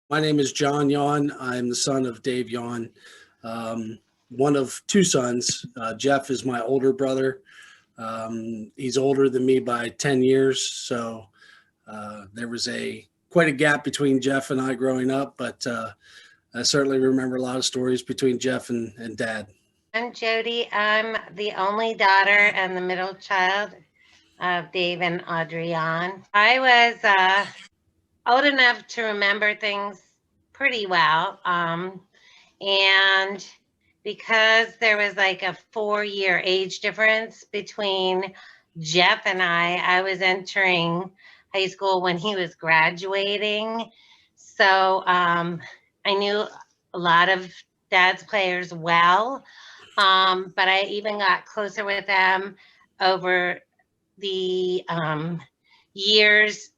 My name is John Yohn. I'm the son of Dave Yohn, one of two sons. Jeff is my older brother. He's older than me by 10 years, so there was a quite a gap between Jeff and I growing up, but I certainly remember a lot of stories between Jeff and Dad. I'm Jody. I'm the only daughter and the middle child of Dave and Adrienne. I was old enough to remember things pretty well. And because there was like a 4-year age difference between Jeff and I was entering high school when he was graduating. So I knew a lot of Dad's players well. But I even got closer with them over the years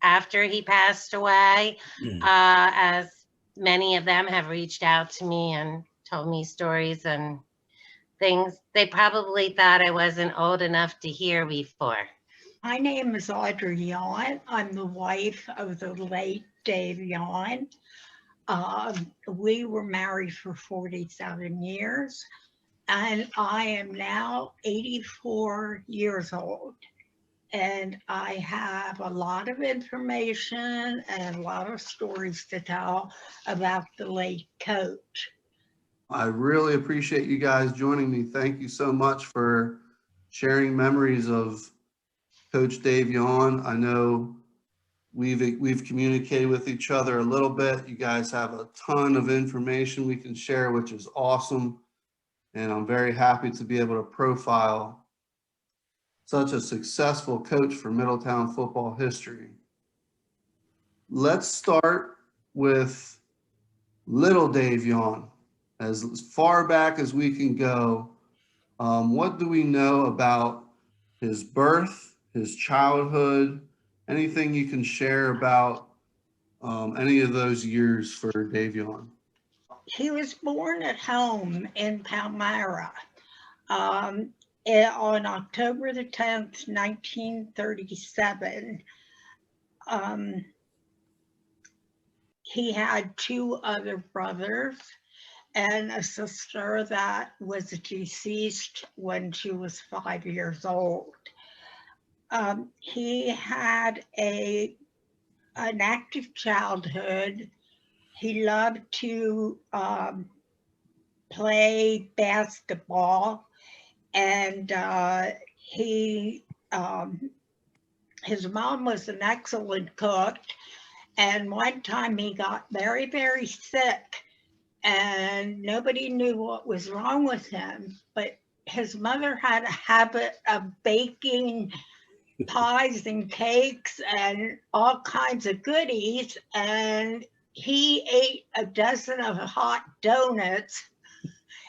after he passed away, as many of them have reached out to me and told me stories and things they probably thought I wasn't old enough to hear before. My name is Audrey Yohn. I'm the wife of the late Dave Yohn. We were married for 47 years, and I am now 84 years old. And I have a lot of information and a lot of stories to tell about the late coach. I really appreciate you guys joining me. Thank you so much for sharing memories of Coach Dave Yohn. I know we've communicated with each other a little bit. You guys have a ton of information we can share, which is awesome. And I'm very happy to be able to profile such a successful coach for Middletown football history. Let's start with little Dave Yohn. As far back as we can go, what do we know about his birth, his childhood, anything you can share about any of those years for Dave Yohn? He was born at home in Palmyra on October the 10th, 1937. He had two other brothers and a sister that was deceased when she was 5 years old. He had an active childhood. He loved to play basketball, and his mom was an excellent cook. And one time he got very, very sick, and nobody knew what was wrong with him. But his mother had a habit of baking pies and cakes and all kinds of goodies, and he ate a dozen of hot donuts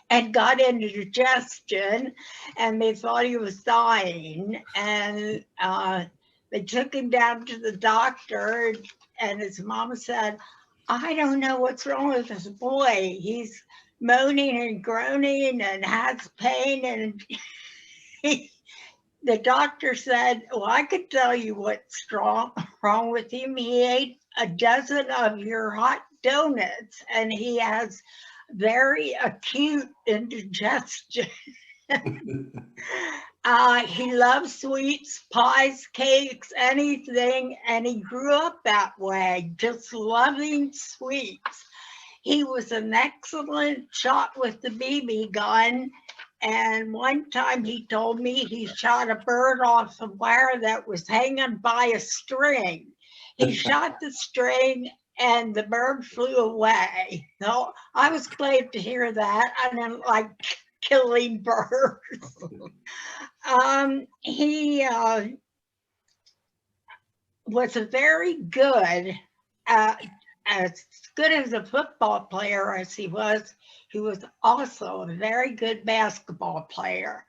and got indigestion, and they thought he was dying. And they took him down to the doctor, and his mom said, "I don't know what's wrong with this boy. He's moaning and groaning and has pain." And the doctor said, "Well, I could tell you what's wrong with him. He ate a dozen of your hot donuts, and he has very acute indigestion." He loves sweets, pies, cakes, anything, and he grew up that way, just loving sweets. He was an excellent shot with the BB gun, and one time he told me he shot a bird off a wire that was hanging by a string. He shot the string and the bird flew away. So I was glad to hear that. I didn't like killing birds. He was a very good, as good as a football player as he was also a very good basketball player.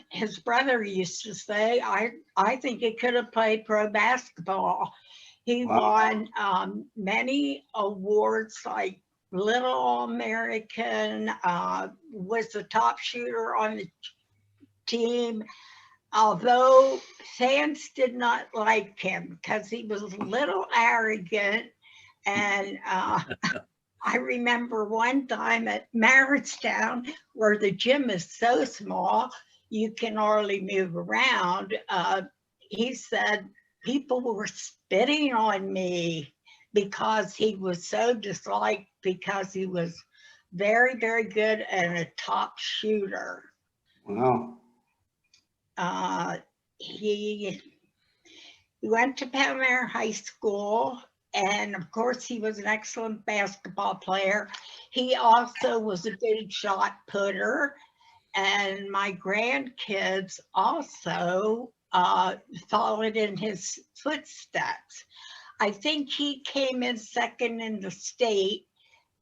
His brother used to say, I think he could have played pro basketball. He won many awards like Little All-American, was the top shooter on the team, although fans did not like him because he was a little arrogant And I remember one time at Middletown, where the gym is so small, you can hardly move around. He said people were spitting on me because he was so disliked, because he was very, very good and a top shooter. Wow. He went to Palmer High School, and of course he was an excellent basketball player. He also was a good shot putter, and my grandkids also followed in his footsteps. I think he came in second in the state,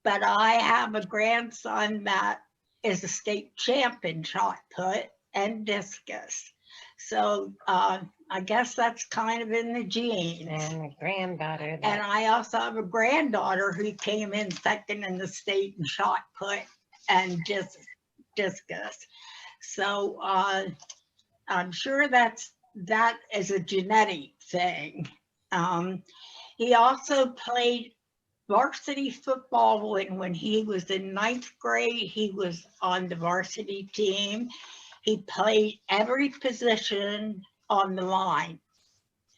but I have a grandson that is a state champ in shot put and discus. So I guess that's kind of in the genes. And a granddaughter. And I also have a granddaughter who came in second in the state in shot put and discus. So I'm sure that is a genetic thing. He also played varsity football when he was in 9th grade. He was on the varsity team. He played every position on the line: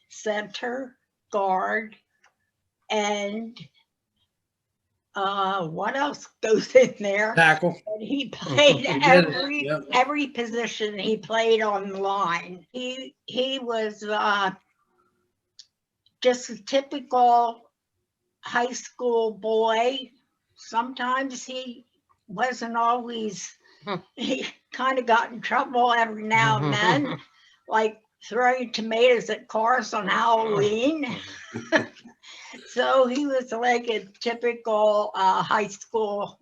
center, guard, and what else goes in there? Tackle. And he played He did it, yep. every position he played on the line. He was just a typical high school boy. Sometimes he wasn't always, he kind of got in trouble every now and then, like throwing tomatoes at cars on Halloween. So he was like a typical high school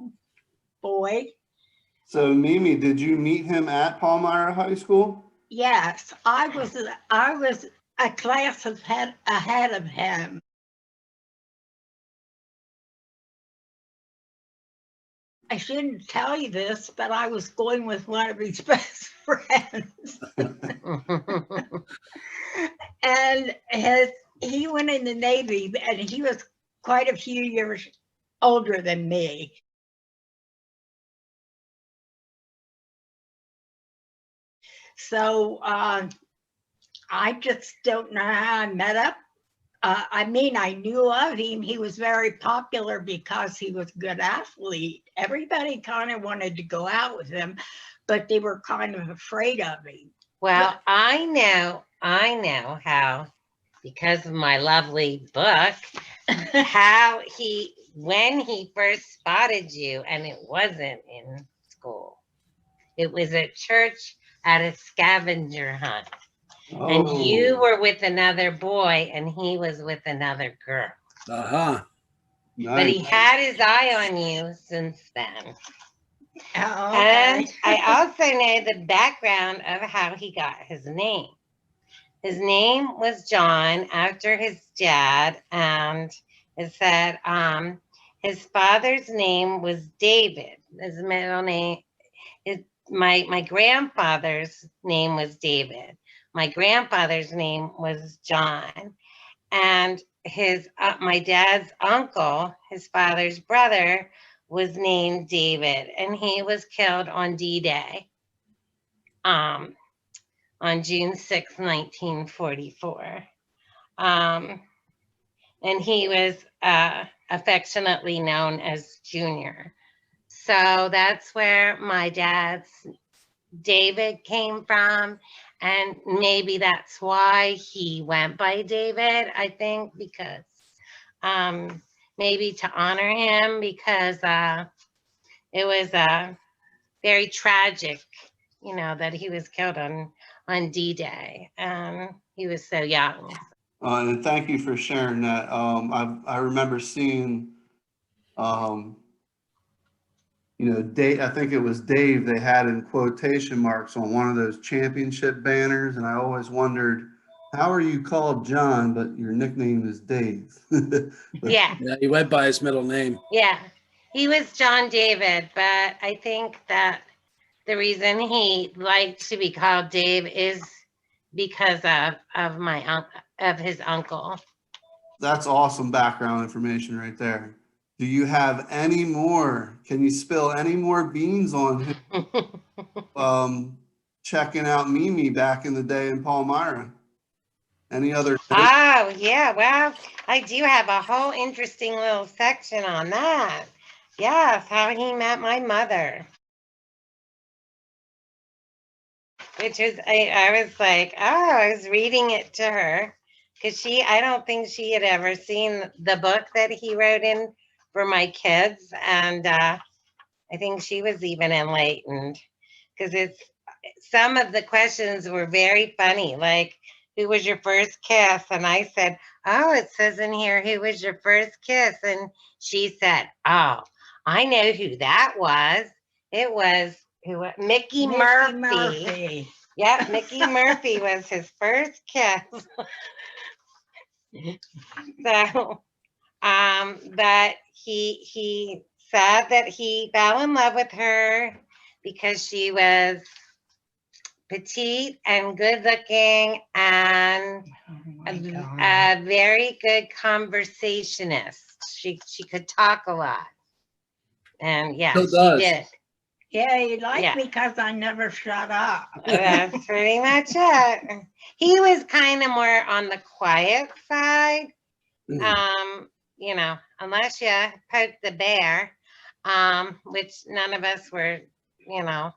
boy. So Mimi, did you meet him at Palmyra High School? Yes, I was a class ahead of him. I shouldn't tell you this, but I was going with one of his best friends. And he went in the Navy, and he was quite a few years older than me. So I just don't know how I met up. I mean, I knew of him. He was very popular because he was a good athlete. Everybody kind of wanted to go out with him, but they were kind of afraid of him. Well, I know how, because of my lovely book, how when he first spotted you, and it wasn't in school. It was at church at a scavenger hunt. Oh. And you were with another boy and he was with another girl. Uh-huh. Nice. But he had his eye on you since then. Oh, okay. And I also know the background of how he got his name. His name was John after his dad, and it said his father's name was David. His middle name is my grandfather's name was David. My grandfather's name was John, and my dad's uncle, his father's brother, was named David, and he was killed on D-Day, on June 6, 1944. And he was affectionately known as Junior. So that's where my dad's David came from. And maybe that's why he went by David, I think, because maybe to honor him, because it was very tragic, that he was killed on D-Day. He was so young. And thank you for sharing that. I remember seeing, Dave, I think it was Dave, they had in quotation marks on one of those championship banners. And I always wondered, how are you called John, but your nickname is Dave? Yeah. Yeah, he went by his middle name. Yeah, he was John David, but I think that the reason he liked to be called Dave is because of his uncle. That's awesome background information right there. Do you have any more? Can you spill any more beans on him checking out Mimi back in the day in Palmyra? Any other? Oh, yeah. Well, I do have a whole interesting little section on that. Yes, how he met my mother. Which is, I was like, oh, I was reading it to her because I don't think she had ever seen the book that he wrote in for my kids. And I think she was even enlightened because some of the questions were very funny, like, who was your first kiss? And I said, oh, it says in here, who was your first kiss? And she said, oh, I know who that was. It was Mickey Murphy. Yeah, Mickey Murphy was his first kiss. So, but he said that he fell in love with her because she was petite and good looking and a very good conversationist. She could talk a lot. And yeah, Still she does. did. Yeah, he liked Yeah. me because I never shut up. That's pretty much it. He was kind of more on the quiet side. You know, unless you poke the bear, which none of us were, you know,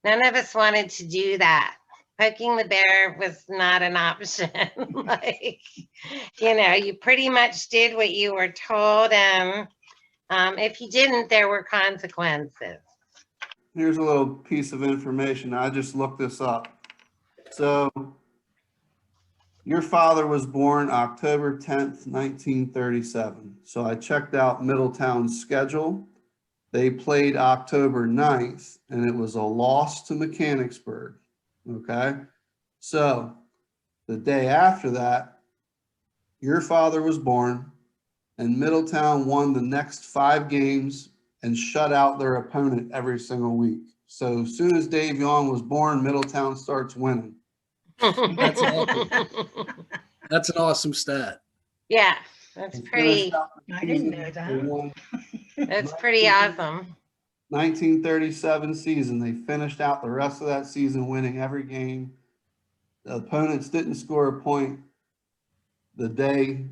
none of us wanted to do that. Poking the bear was not an option. Like, you know, you pretty much did what you were told, and if you didn't, there were consequences. Here's a little piece of information. I just looked this up. So your father was born October 10th, 1937. So I checked out Middletown's schedule. They played October 9th, and it was a loss to Mechanicsburg. Okay. So the day after that, your father was born, and Middletown won the next 5 games and shut out their opponent every single week. So as soon as Dave Yohn was born, Middletown starts winning. That's awesome. That's an awesome stat. Yeah, that's pretty. I didn't know that. That's pretty awesome. 1937 season, they finished out the rest of that season winning every game. The opponents didn't score a point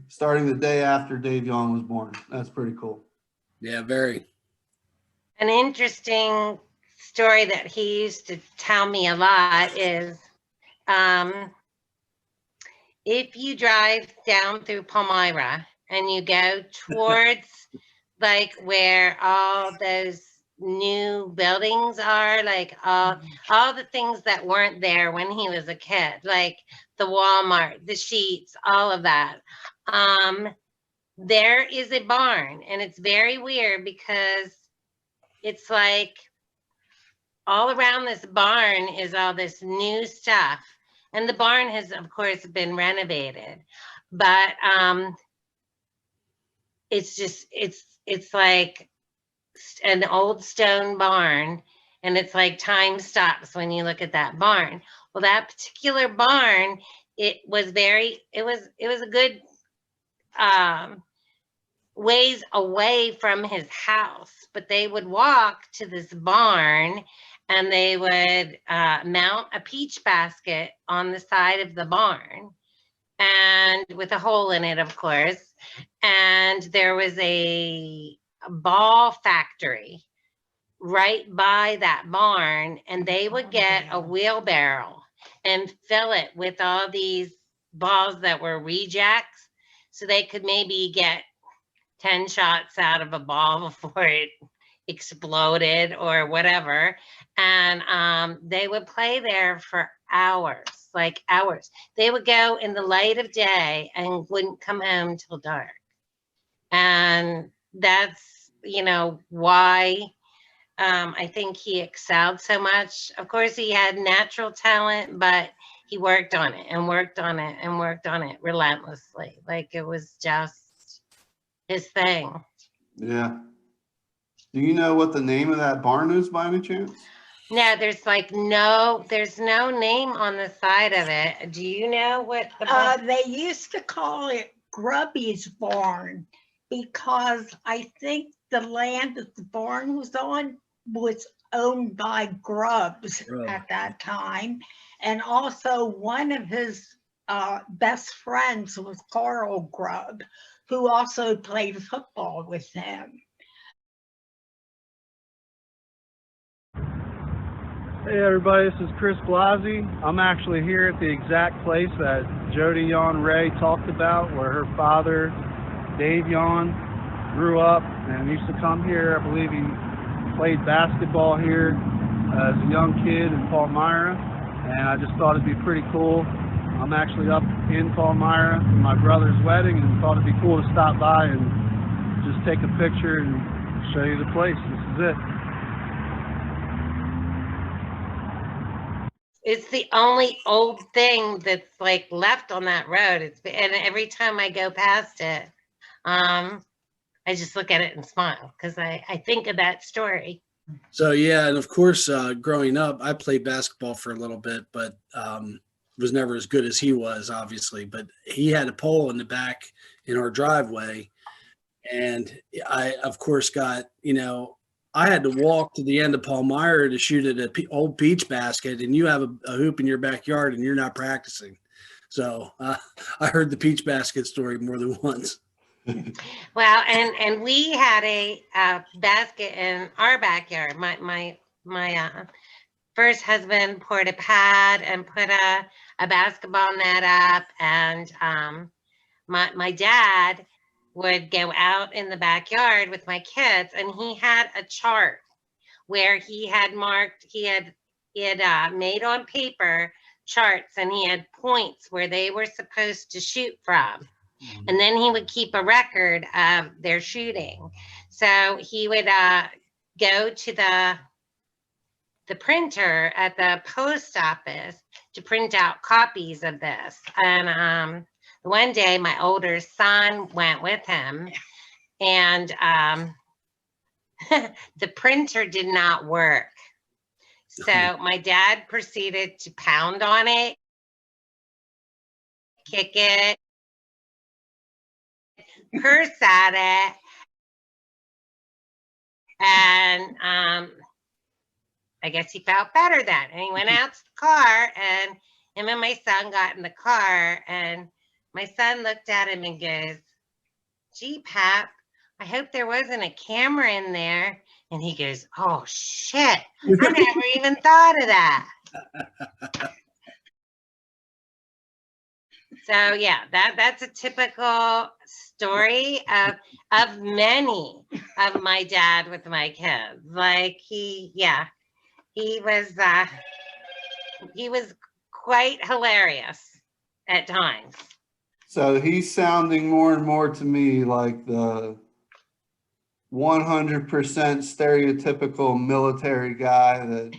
starting the day after Dave Yohn was born. That's pretty cool. Yeah, very. An interesting story that he used to tell me a lot is if you drive down through Palmyra and you go towards like where all those new buildings are, like all the things that weren't there when he was a kid, like the Walmart, the Sheets, all of that. There is a barn, and it's very weird because it's like all around this barn is all this new stuff. And the barn has, of course, been renovated. But it's just, it's like an old stone barn. And it's like time stops when you look at that barn. Well, that particular barn, it was a good ways away from his house, but they would walk to this barn and they would mount a peach basket on the side of the barn, and with a hole in it, of course. And there was a ball factory right by that barn, and they would get a wheelbarrow and fill it with all these balls that were rejects, so they could maybe get 10 shots out of a ball before it exploded or whatever. And they would play there for hours, like hours. They would go in the light of day and wouldn't come home till dark. And that's, you know, why I think he excelled so much. Of course, he had natural talent, but he worked on it and worked on it and worked on it relentlessly. Like it was just his thing. Yeah. Do you know what the name of that barn is by any chance? No, there's no name on the side of it. Do you know what the They used to call it Grubby's barn, because I think the land that the barn was on was owned by Grubbs Grubb. at that time. And also one of his best friends was Carl Grubb, who also played football with him. Hey everybody, this is Chris Blasey. I'm actually here at the exact place that Jody Yohn Ray talked about, where her father, Dave Yohn, grew up and used to come here. I believe he played basketball here as a young kid in Palmyra, and I just thought it'd be pretty cool. I'm actually up in Palmyra for my brother's wedding and thought it'd be cool to stop by and just take a picture and show you the place. This is it. It's the only old thing that's like left on that road. And every time I go past it, I just look at it and smile because I think of that story. So yeah, and of course, growing up, I played basketball for a little bit, but was never as good as he was, obviously. But he had a pole in the back in our driveway, and I, of course, got I had to walk to the end of Palmyra to shoot at an old peach basket, and you have a hoop in your backyard, and you're not practicing. So I heard the peach basket story more than once. Well, and we had a basket in our backyard. My first husband poured a pad and put a basketball net up, and my dad would go out in the backyard with my kids, and he had a chart where he had made on paper charts, and he had points where they were supposed to shoot from. And then he would keep a record of their shooting. So he would go to the printer at the post office to print out copies of this. And one day my older son went with him, and the printer did not work. So my dad proceeded to pound on it, kick it, curse at it, and I guess he felt better then. And he went out to the car, and him and my son got in the car, and my son looked at him and goes, "Gee, Pap, I hope there wasn't a camera in there." And he goes, "Oh, shit, I never even thought of that." So yeah, that's a typical story of many of my dad with my kids. Like he was quite hilarious at times. So he's sounding more and more to me like the 100% stereotypical military guy that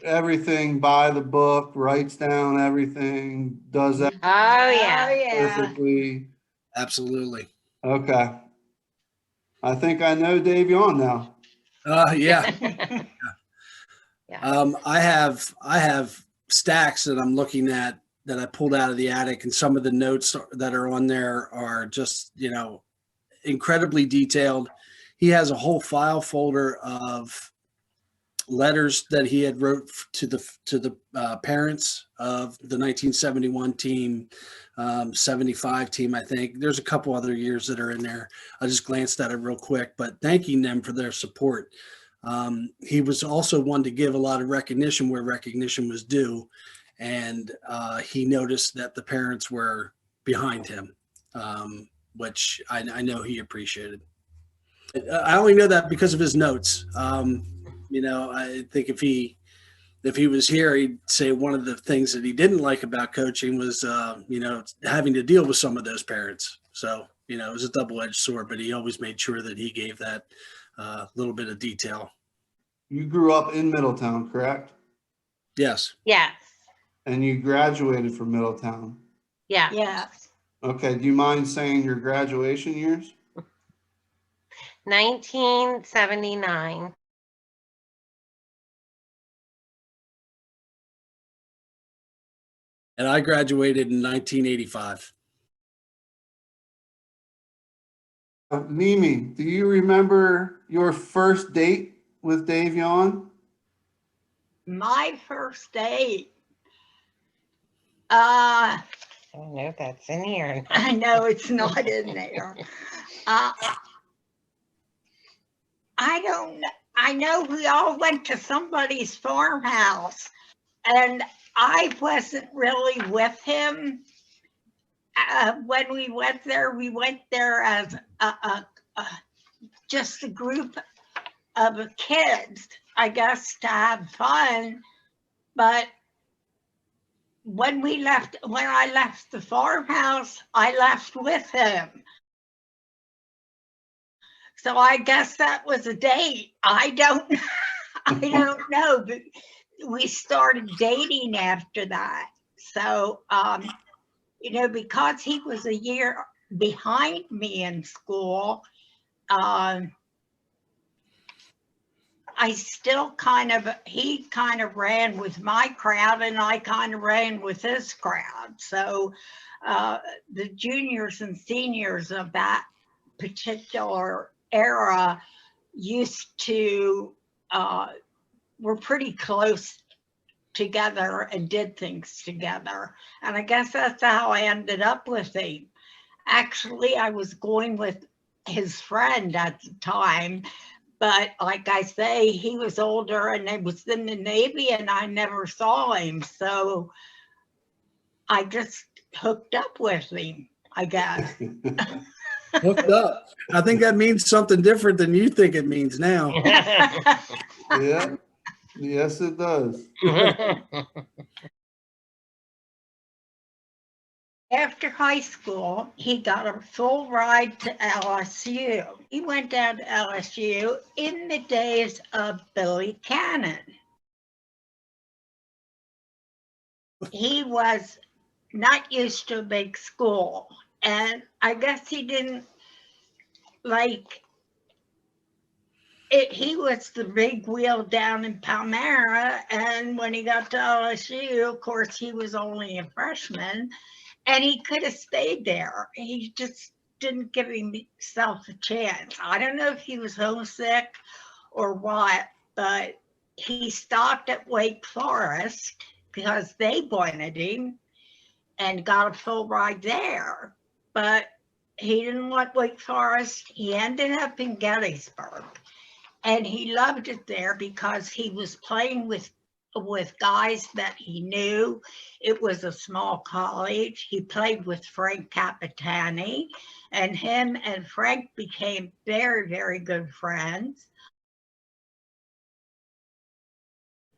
everything by the book, writes down everything, does that Oh yeah. Oh, yeah. perfectly. Absolutely. Okay. I think I know Dave Yohn now. Yeah. Yeah. I have stacks that I'm looking at that I pulled out of the attic, and some of the notes that are on there are just, incredibly detailed. He has a whole file folder of letters that he had wrote to the parents of the 1971 team, 75 team, I think. There's a couple other years that are in there. I just glanced at it real quick, but thanking them for their support. He was also one to give a lot of recognition where recognition was due, and he noticed that the parents were behind him, which I know he appreciated. I only know that because of his notes. I think if he was here, he'd say one of the things that he didn't like about coaching was, having to deal with some of those parents. So, it was a double-edged sword, but he always made sure that he gave that little bit of detail. You grew up in Middletown, correct? Yes. Yes. And you graduated from Middletown. Yeah. Yes. Okay. Do you mind saying your graduation years? 1979. And I graduated in 1985. Mimi, do you remember your first date with Dave Yohn? My first date. I don't know if that's in here or not. I know it's not in there. I don't know. I know we all went to somebody's farmhouse, and I wasn't really with him. When we went there as just a group of kids, I guess, to have fun. But when I left the farmhouse, I left with him. So I guess that was a date. I don't know, but we started dating after that. So, because he was a year behind me in school, he kind of ran with my crowd and I kind of ran with his crowd. So the juniors and seniors of that particular era were pretty close together and did things together. And I guess that's how I ended up with him. Actually, I was going with his friend at the time, but like I say, he was older and he was in the Navy and I never saw him. So I just hooked up with him, I guess. Hooked up. I think that means something different than you think it means now. Yeah. Yes, it does. After high school, he got a full ride to LSU. He went down to LSU in the days of Billy Cannon. He was not used to a big school, and I guess he didn't like it. He was the big wheel down in Palmyra, and when he got to LSU, of course, he was only a freshman. And he could have stayed there. He just didn't give himself a chance. I don't know if he was homesick or what, but he stopped at Wake Forest because they wanted him and got a full ride there. But he didn't want Wake Forest. He ended up in Gettysburg. And he loved it there because he was playing with guys that he knew. It was a small college. He played with Frank Capitani, and him and Frank became very, very good friends.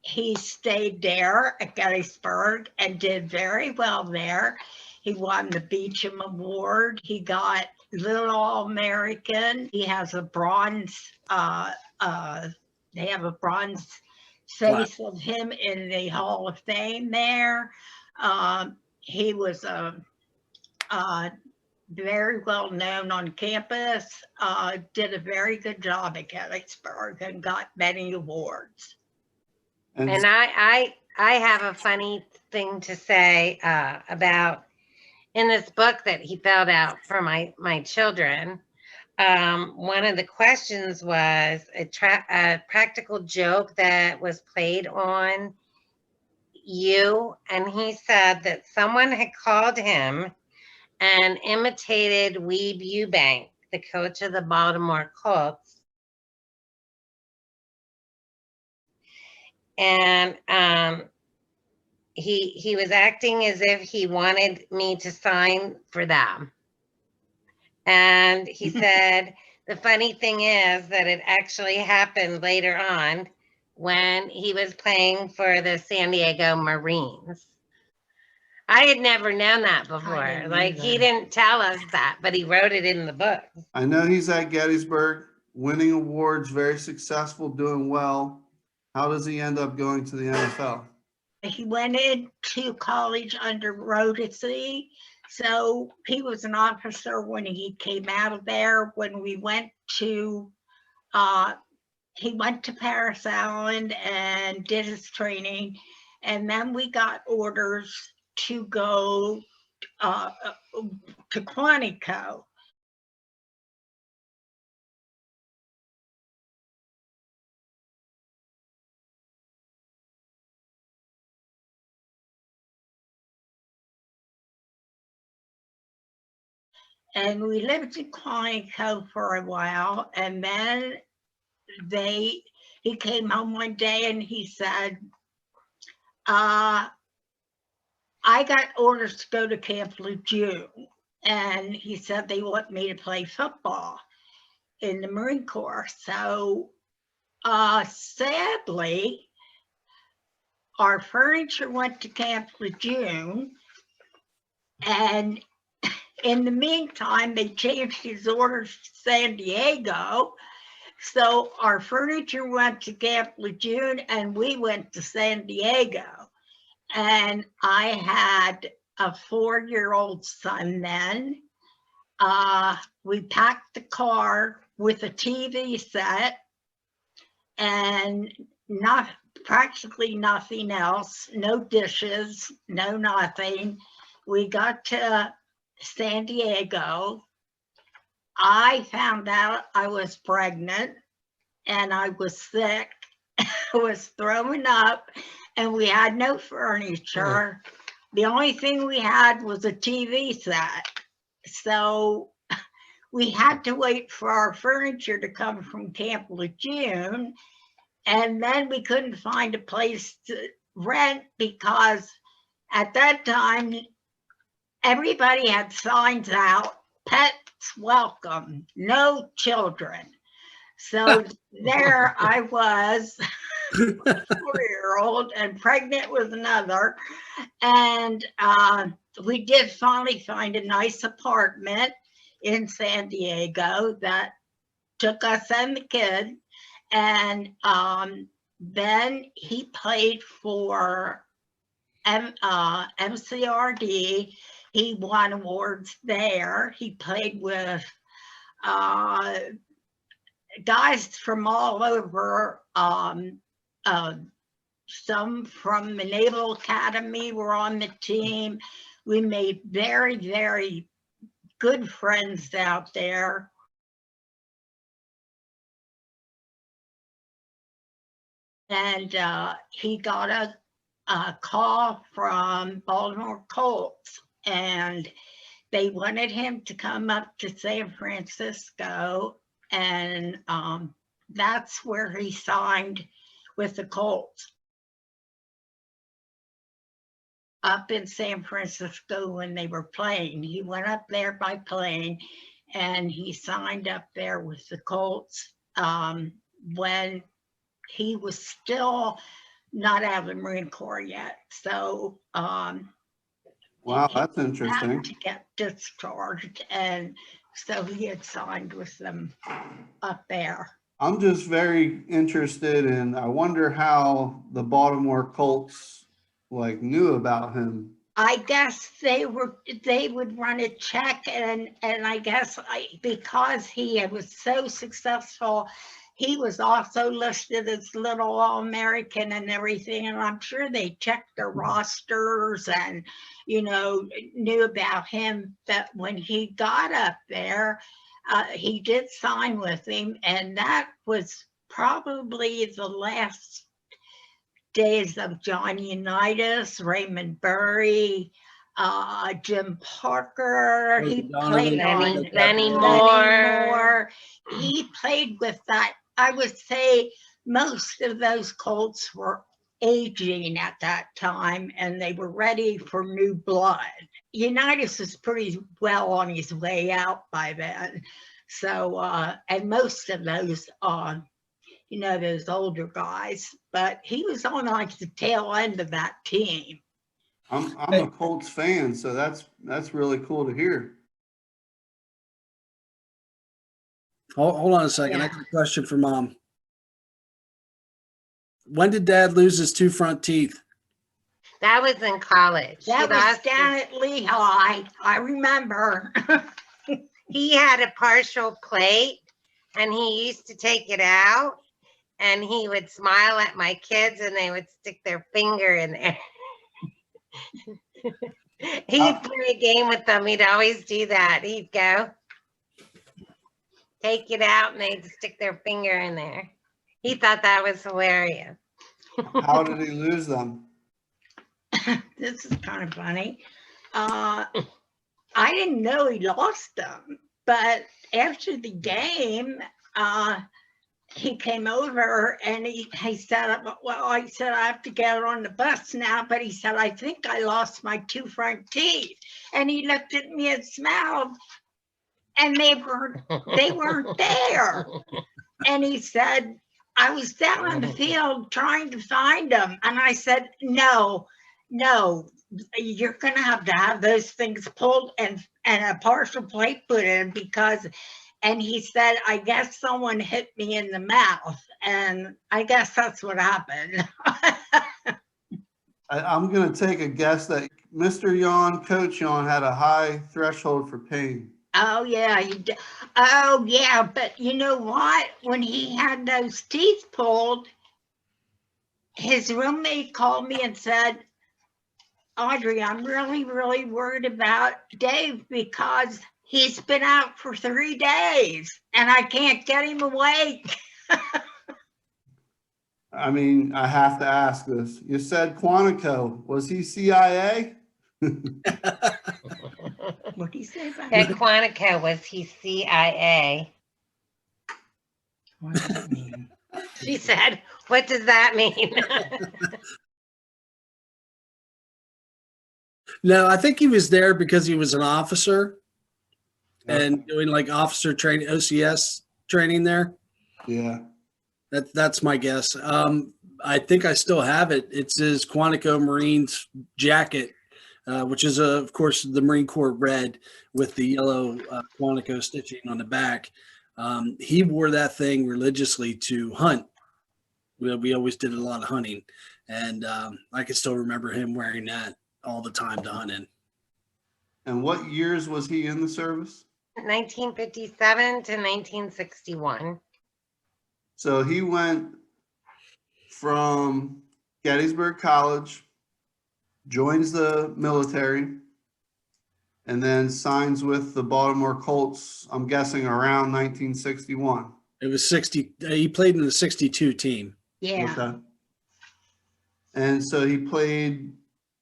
He stayed there at Gettysburg and did very well there. He won the Beecham Award. He got Little All-American. He has a bronze, they have a bronze face of him in the Hall of Fame there. He was very well known on campus, did a very good job at Gettysburg and got many awards. And I have a funny thing to say about in this book that he filled out for my children. One of the questions was a practical joke that was played on you, and he said that someone had called him and imitated Weeb Ewbank, the coach of the Baltimore Colts. And he was acting as if he wanted me to sign for them. And he said, the funny thing is that it actually happened later on when he was playing for the San Diego Marines. I had never known that before. Like, he didn't tell us that, but he wrote it in the book. I know he's at Gettysburg, winning awards, very successful, doing well. How does he end up going to the NFL? He went into college under Rhodesy. So he was an officer when he came out of there. When we went to, he went to Paris Island and did his training. And then we got orders to go to Quantico. And we lived in Quantico for a while, and then he came home one day and he said, I got orders to go to Camp Lejeune. And he said they want me to play football in the Marine Corps. So sadly, our furniture went to Camp Lejeune, and in the meantime, they changed his orders to San Diego. So our furniture went to Camp Lejeune and we went to San Diego. And I had a 4-year-old son then. We packed the car with a TV set and practically nothing else, no dishes, no nothing. We got to San Diego. I found out I was pregnant and I was sick. I was throwing up and we had no furniture. The only thing we had was a TV set. So we had to wait for our furniture to come from Camp Lejeune. And then we couldn't find a place to rent because at that time, everybody had signs out, pets welcome, no children. So there I was, a 4-year-old and pregnant with another. And we did finally find a nice apartment in San Diego that took us and the kid. And then he played for MCRD. He won awards there. He played with guys from all over. Some from the Naval Academy were on the team. We made very, very good friends out there. And he got a call from Baltimore Colts, and they wanted him to come up to San Francisco, and that's where he signed with the Colts up in San Francisco when they were playing. He went up there by plane and he signed up there with the Colts when he was still not out of the Marine Corps yet. So Wow, that's he interesting. had to get discharged, and so he had signed with them up there. I'm just very interested in, I wonder how the Baltimore Colts knew about him. I guess they would run a check, and I guess because he was so successful, he was also listed as Little All-American and everything, and I'm sure they checked their rosters and, knew about him. But when he got up there, he did sign with him, and that was probably the last days of John Unitas, Raymond Burry, Jim Parker. He played on Lenny Moore. He played with that. I would say most of those Colts were aging at that time, and they were ready for new blood. Unitas was pretty well on his way out by then. So, and most of those, those older guys, but he was on the tail end of that team. I'm a Colts fan, so that's really cool to hear. Hold on a second. Yeah. I got a question for Mom. When did Dad lose his 2 front teeth? That was in college. That was down at Lehigh. I remember. He had a partial plate, and he used to take it out, and he would smile at my kids, and they would stick their finger in there. He'd play a game with them. He'd always do that. He'd go, take it out, and they'd stick their finger in there. He thought that was hilarious. How did he lose them? This is kind of funny. I didn't know he lost them, but after the game, he came over and he said, well, I said, I have to get on the bus now, but he said, I think I lost my 2 front teeth. And he looked at me and smiled, and they weren't there. And he said, I was down on the field trying to find them. And I said, no, you're going to have those things pulled and a partial plate put in because, and he said, I guess someone hit me in the mouth. And I guess that's what happened. I'm going to take a guess that Mr. Yohn, Coach Yohn, had a high threshold for pain. Oh yeah, oh yeah, but you know what? When he had those teeth pulled, his roommate called me and said, Audrey, I'm really, really worried about Dave because he's been out for 3 days and I can't get him awake. I mean, I have to ask this. You said Quantico. Was he CIA? What do you say about At that? Quantico, was he CIA? What does that mean? She said, what does that mean? No, I think he was there because he was an officer and doing like officer training, OCS training there. Yeah. That's my guess. I think I still have it. It's his Quantico Marines jacket, which is, of course, the Marine Corps red with the yellow Quantico stitching on the back. He wore that thing religiously to hunt. We always did a lot of hunting, and I can still remember him wearing that all the time to hunt in. And what years was he in the service? 1957 to 1961. So he went from Gettysburg College, joins the military, and then signs with the Baltimore Colts, I'm guessing around 1961. It was 60. He played in the 62 team. Yeah. Okay. And so he played,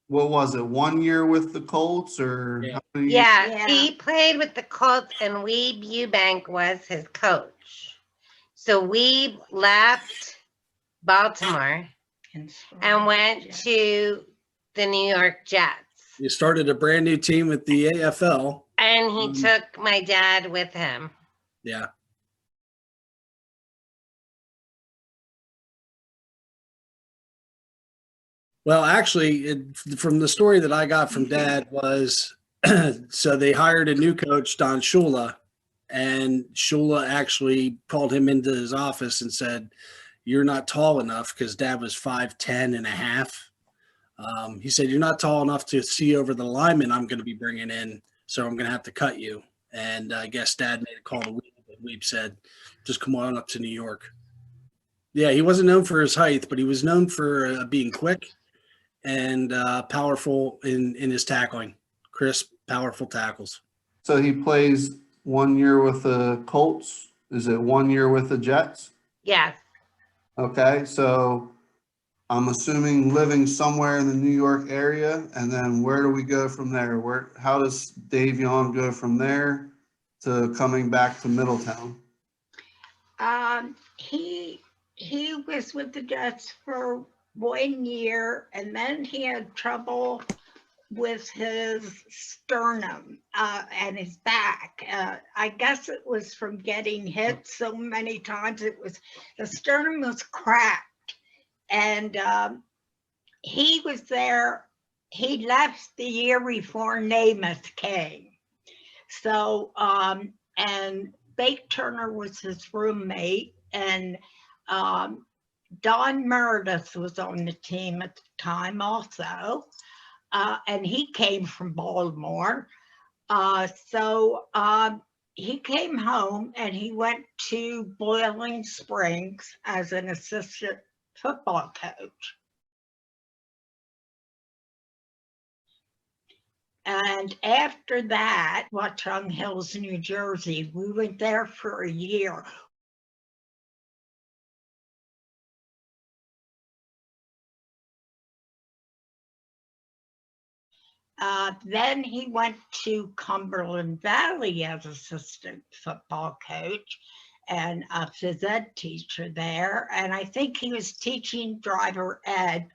what was it, 1 year with the Colts or Yeah. how many years? Yeah, Yeah. he played with the Colts and Weeb Eubank was his coach. So Weeb left Baltimore and went to the New York Jets. He started a brand new team with the AFL. And he took my dad with him. Yeah. Well, actually, from the story that I got from Dad was, so they hired a new coach, Don Shula, and Shula actually called him into his office and said, "You're not tall enough," because Dad was 5'10" and a half. He said, "You're not tall enough to see over the lineman I'm going to be bringing in, so I'm going to have to cut you." And I guess Dad made a call to Weeb, and Weeb said, "Just come on up to New York." Yeah, he wasn't known for his height, but he was known for being quick and powerful in his tackling. Crisp, powerful tackles. So he plays 1 year with the Colts. Is it 1 year with the Jets? Yes. Okay, so I'm assuming living somewhere in the New York area, and then where do we go from there? How does Dave Yohn go from there to coming back to Middletown? He was with the Jets for 1 year, and then he had trouble with his sternum and his back. I guess it was from getting hit so many times. The sternum was cracked, and he was there. He left the year before Namath came. So, and Bake Turner was his roommate, and Don Meredith was on the team at the time also, and he came from Baltimore. So he came home and he went to Boiling Springs as an assistant football coach. And after that, Watchung Hills, New Jersey, we went there for a year. Then he went to Cumberland Valley as assistant football coach and a phys ed teacher there. And I think he was teaching driver ed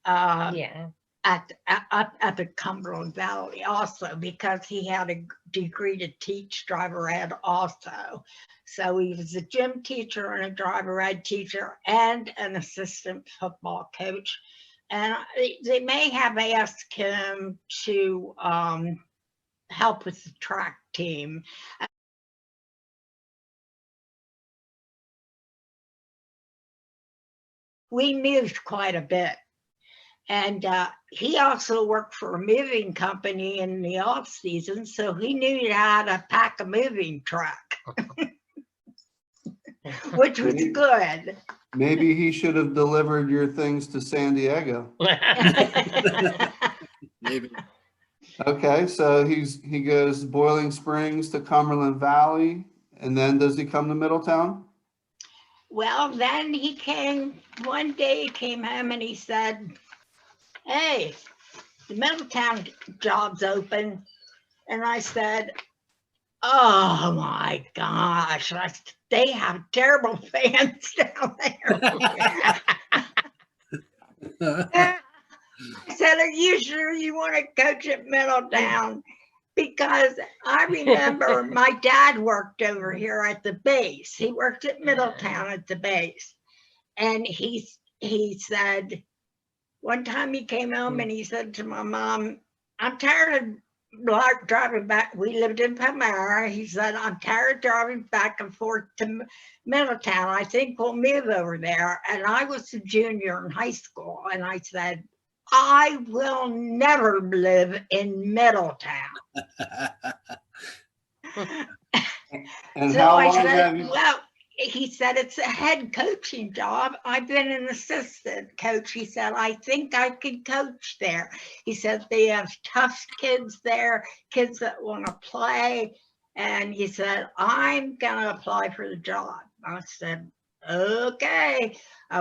Yeah. up at the Cumberland Valley also, because he had a degree to teach driver ed also. So he was a gym teacher and a driver ed teacher and an assistant football coach. And they may have asked him to help with the track team. We moved quite a bit. And he also worked for a moving company in the off season, so he knew how to pack a moving truck, which was good. Maybe he should have delivered your things to San Diego. Maybe. Okay, so he goes Boiling Springs to Cumberland Valley, and then does he come to Middletown? Well, then he came, one day he came home and he said, hey, the Middletown job's open. And I said, oh my gosh, they have terrible fans down there. I said, are you sure you want to coach at Middletown? Because I remember my dad worked over here at the base. He worked at Middletown at the base. And he said, one time he came home and he said to my mom, I'm tired of driving back. We lived in Palmyra. He said, I'm tired of driving back and forth to Middletown. I think we'll move over there. And I was a junior in high school. And I said, I will never live in Middletown. And So how I long have said, you? well, he said, it's a head coaching job. I've been an assistant coach. He said, I think I could coach there. He said, they have tough kids there, kids that want to play. And he said, I'm going to apply for the job. I said, okay.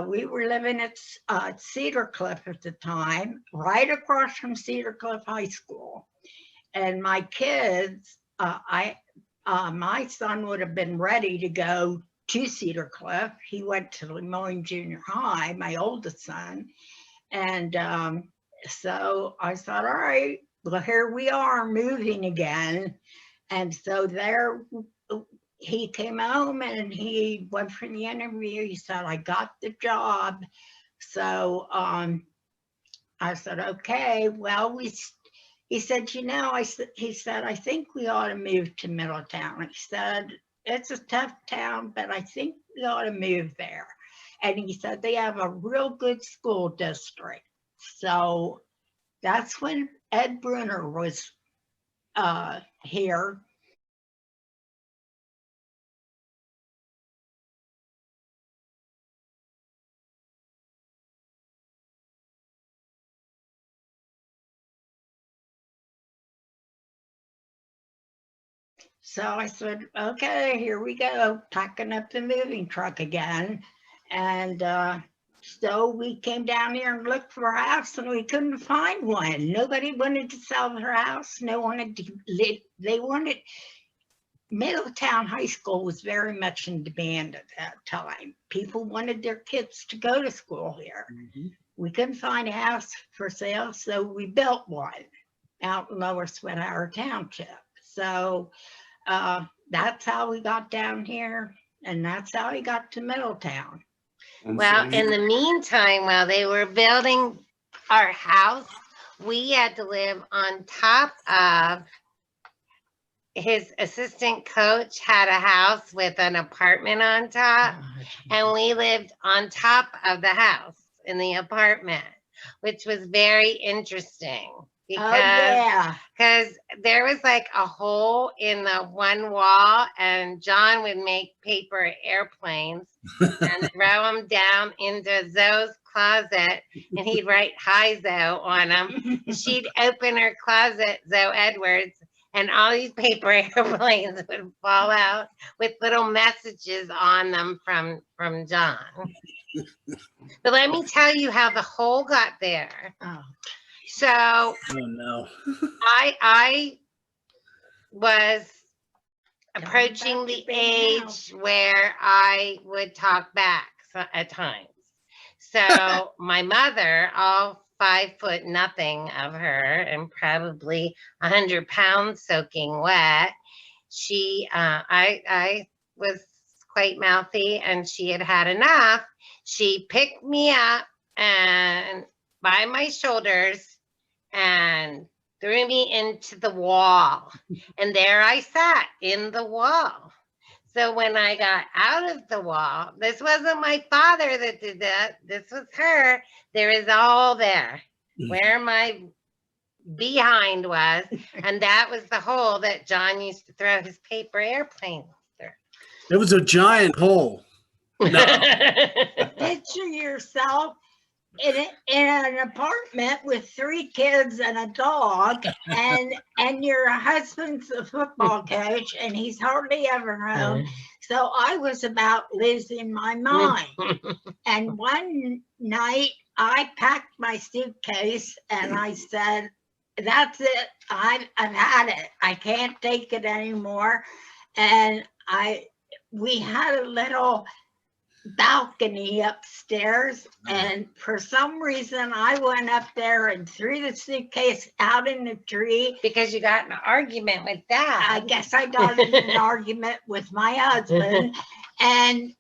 We were living at Cedar Cliff at the time, right across from Cedar Cliff High School. And my kids, my son would have been ready to go to Cedar Cliff. He went to Lemoyne Junior High, my oldest son. And so I thought, all right, well, here we are moving again. And so there he came home and he went for the interview. He said, I got the job. So I said, okay, well, he said, you know, he said, I think we ought to move to Middletown. He said, it's a tough town, but I think we ought to move there. And he said, they have a real good school district. So that's when Ed Brunner was here. So I said, okay, here we go, packing up the moving truck again. And so we came down here and looked for a house and we couldn't find one. Nobody wanted to sell their house. No one wanted to live. They wanted, Middletown High School was very much in demand at that time. People wanted their kids to go to school here. Mhm. We couldn't find a house for sale, so we built one out in Lower Sweat-Howard Township. So that's how we got down here, and that's how we got to Middletown. And Well, so in the meantime, while they were building our house, we had to live on top of, his assistant coach had a house with an apartment on top, and we lived on top of the house in the apartment, which was very interesting. Oh, yeah. Because there was like a hole in the one wall, and John would make paper airplanes and throw them down into Zoe's closet, and he'd write "Hi Zoe" on them. She'd open her closet, Zoe Edwards, and all these paper airplanes would fall out with little messages on them from John. But let me tell you how the hole got there. Oh, So Oh no. I was approaching back the to being age where I would talk back at times. So my mother, all 5 foot nothing of her and probably 100 pounds soaking wet, I was quite mouthy and she had had enough. She picked me up and by my shoulders and threw me into the wall. And there I sat in the wall. So when I got out of the wall, this wasn't my father that did that. This was her. There is all there where my behind was. And that was the hole that John used to throw his paper airplanes through. It was a giant hole. No. Picture yourself in an apartment with 3 kids and a dog, and your husband's a football coach, and he's hardly ever home. So I was about losing my mind. And one night I packed my suitcase and I said, "That's it. I've had it. I can't take it anymore." And we had a little balcony upstairs, and for some reason I went up there and threw the suitcase out in the tree. Because you got in an argument with I Dad. guess I got in an argument with my husband, and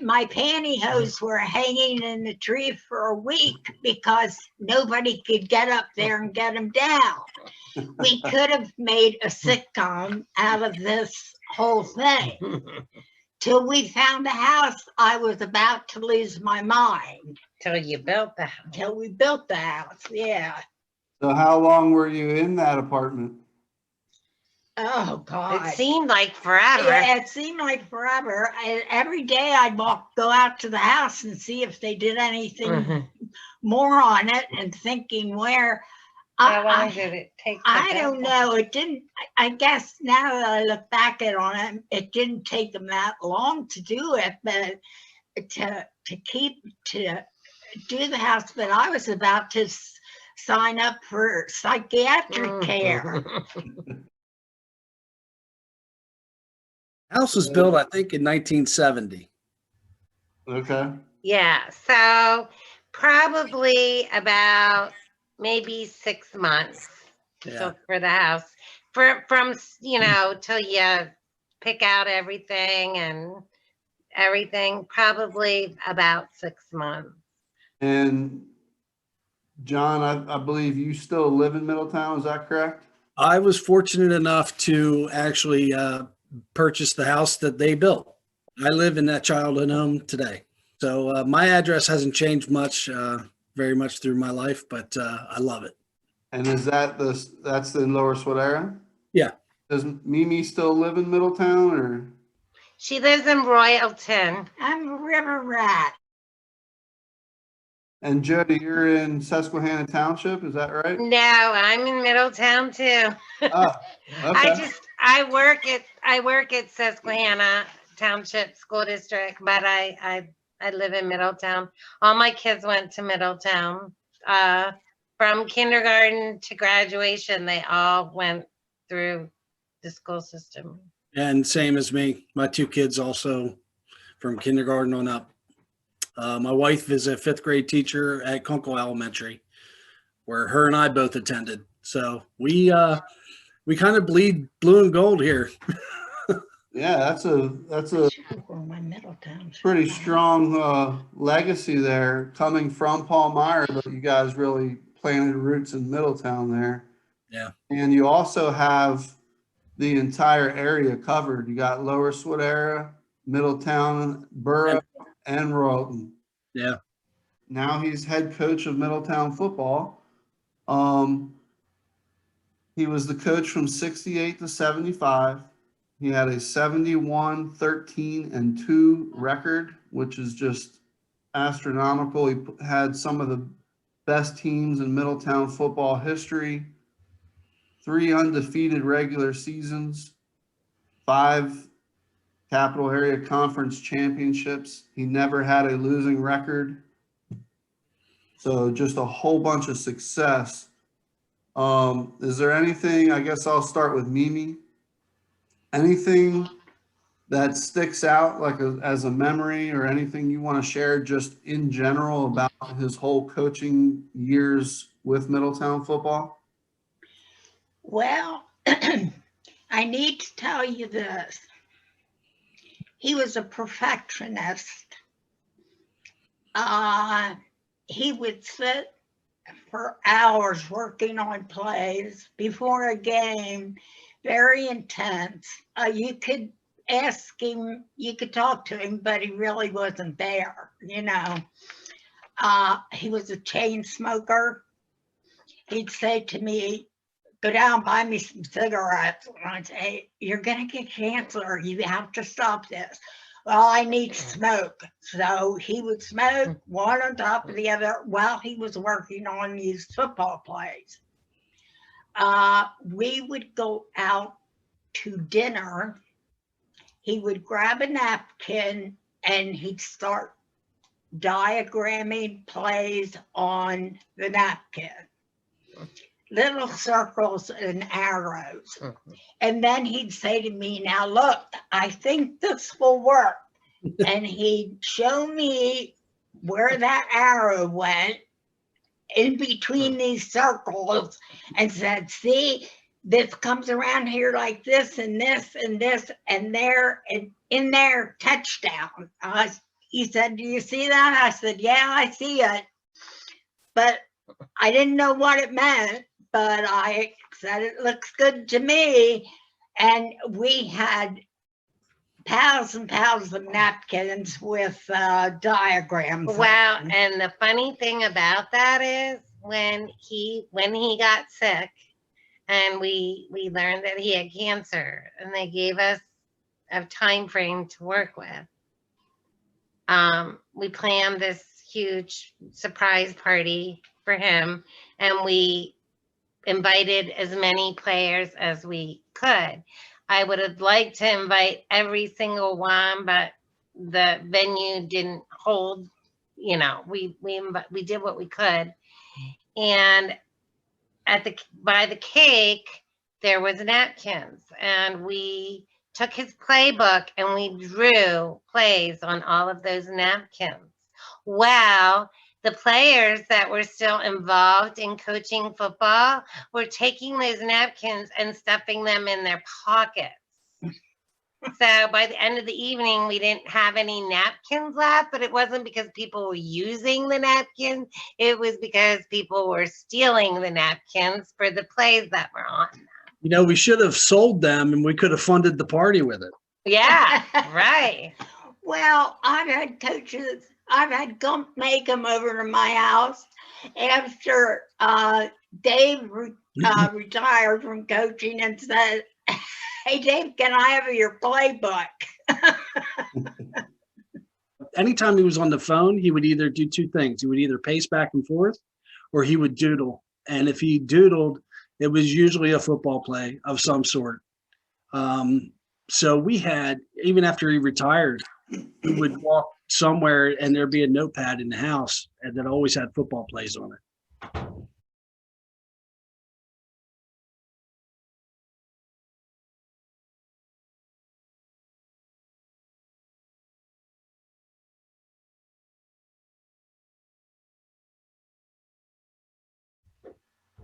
my pantyhose were hanging in the tree for a week because nobody could get up there and get them down. We could have made a sitcom out of this whole thing. Till we found a house, I was about to lose my mind. Till you built the house. Till we built the house, yeah. So how long were you in that apartment? Oh, God. It seemed like forever. Yeah, it seemed like forever. Every day I'd go out to the house and see if they did anything more on it, and thinking where. How long did it take? I don't know. It didn't. I guess now that I look back on it, it didn't take them that long to do it, but to do the house. But I was about to sign up for psychiatric care. House was built, I think, in 1970. Okay. Yeah, so probably about maybe 6 months Yeah. for the house. From till you pick out everything and everything, probably about 6 months. And John, I believe you still live in Middletown, is that correct? I was fortunate enough to actually purchase the house that they built. I live in that childhood home today. So my address hasn't changed much, very much through my life, but I love it. And is that's in Lower Swadera? Yeah. Does Mimi still live in Middletown, or? She lives in Royalton. I'm a river rat. And Jody, you're in Susquehanna Township, is that right? No, I'm in Middletown too. Oh, okay. I work at Susquehanna Township School District, but I live in Middletown. All my kids went to Middletown. From kindergarten to graduation, they all went through the school system. And same as me, my 2 kids also from kindergarten on up. My wife is a 5th grade teacher at Kunkel Elementary, where her and I both attended. So we kind of bleed blue and gold here. Yeah, that's a Well, my Middletown. pretty strong legacy there coming from Paul Meyer, but you guys really planted roots in Middletown there. Yeah. And you also have the entire area covered. You got Lower Swadera, Middletown, Borough, and Royalton. Yeah. Now he's head coach of Middletown football. He was the coach from 68 to 75. He had a 71, 13, and 2 record, which is just astronomical. He had some of the best teams in Middletown football history, 3 undefeated regular seasons, 5 Capital Area Conference championships. He never had a losing record. So just a whole bunch of success Is there anything, I guess I'll start with Mimi. Anything that sticks out like as a memory or anything you want to share just in general about his whole coaching years with Middletown football? Well, I need to tell you this. He was a perfectionist. He would sit for hours working on plays before a game, very intense. You could ask him, you could talk to him, but he really wasn't there, you know. He was a chain smoker. He'd say to me, go down, buy me some cigarettes. And I'd say, you're going to get cancer. You have to stop this. Well, I need smoke. So he would smoke one on top of the other while he was working on these football plays. We would go out to dinner. He would grab a napkin and he'd start diagramming plays on the napkin. Little circles and arrows. And then he'd say to me, now look, I think this will work. And he'd show me where that arrow went in between these circles and said, see, this comes around here like this and this and this and there and in there, touchdown. He said, do you see that? I said, yeah, I see it. But I didn't know what it meant. But I said, it looks good to me. And we had piles and piles of napkins with diagrams. Wow. on. And the funny thing about that is when he got sick and we learned that he had cancer and they gave us a time frame to work with, we planned this huge surprise party for him, and we invited as many players as we could. I would have liked to invite every single one, but the venue didn't hold, you know, we did what we could. And by the cake, there was napkins, and we took his playbook and we drew plays on all of those napkins. Wow. The players that were still involved in coaching football were taking those napkins and stuffing them in their pockets. So by the end of the evening, we didn't have any napkins left, but it wasn't because people were using the napkins. It was because people were stealing the napkins for the plays that were on them. You know, we should have sold them and we could have funded the party with it. Yeah, right. Well, I've had coaches, I've had Gump make them over to my house after Dave retired from coaching and said, hey, Dave, can I have your playbook? Anytime he was on the phone, he would either do two things. He would either pace back and forth or he would doodle. And if he doodled, it was usually a football play of some sort. So we had, even after he retired, we would walk somewhere and there'd be a notepad in the house and that always had football plays on it.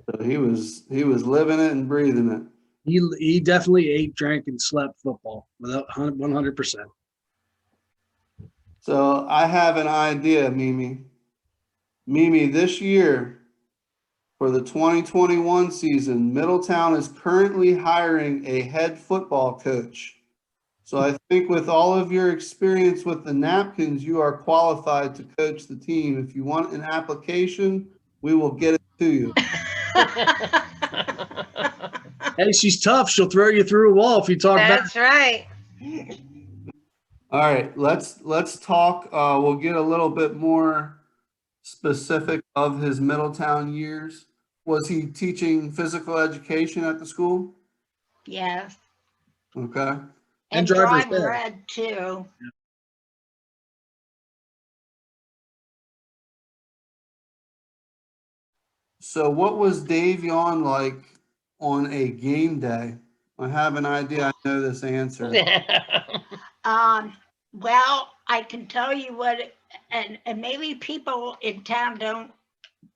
So he was living it and breathing it. He definitely ate, drank, and slept football without 100%. So I have an idea, Mimi. Mimi, this year for the 2021 season, Middletown is currently hiring a head football coach. So I think with all of your experience with the napkins, you are qualified to coach the team. If you want an application, we will get it to you. Hey, she's tough. She'll throw you through a wall if you talk back. That's right. All right, let's talk. We'll get a little bit more specific of his Middletown years. Was he teaching physical education at the school? Yes. Okay. And driver's driver ed. ed too. So what was Dave Yohn like on a game day? I have an idea. I know this answer. Well, I can tell you what, and maybe people in town don't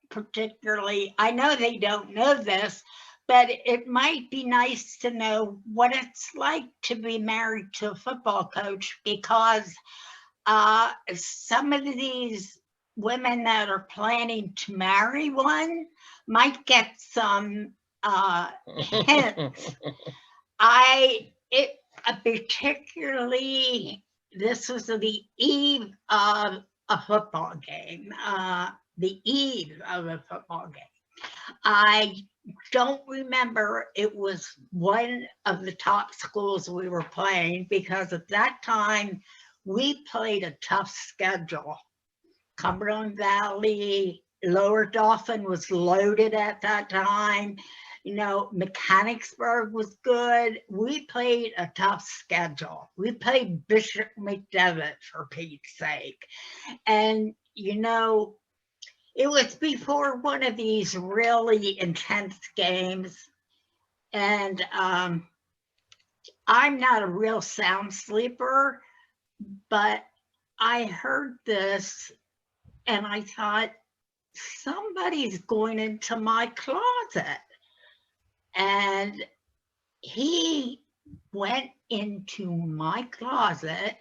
particularly, I know they don't know this, but it might be nice to know what it's like to be married to a football coach, because some of these women that are planning to marry one might get some hints. Particularly, this was the eve of a football game, I don't remember it was one of the top schools we were playing, because at that time we played a tough schedule. Cumberland Valley, Lower Dauphin was loaded at that time. You know, Mechanicsburg was good. We played a tough schedule. We played Bishop McDevitt, for Pete's sake. And, you know, it was before one of these really intense games. And I'm not a real sound sleeper, but I heard this and I thought, somebody's going into my closet. And he went into my closet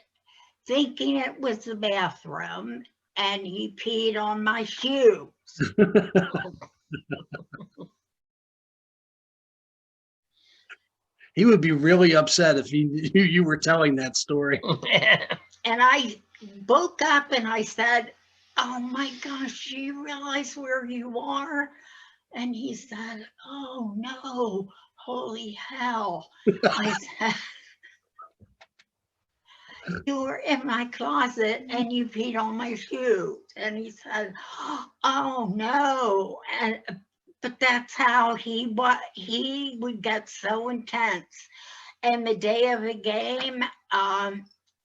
thinking it was the bathroom, and he peed on my shoes. He would be really upset if he knew you were telling that story. And I woke up and I said, "Oh my gosh, do you realize where you are?" And he said, "Oh no, holy hell." I said, "You were in my closet and you peed on my shoes." And he said, "Oh no." But that's how he would get so intense. And the day of the game,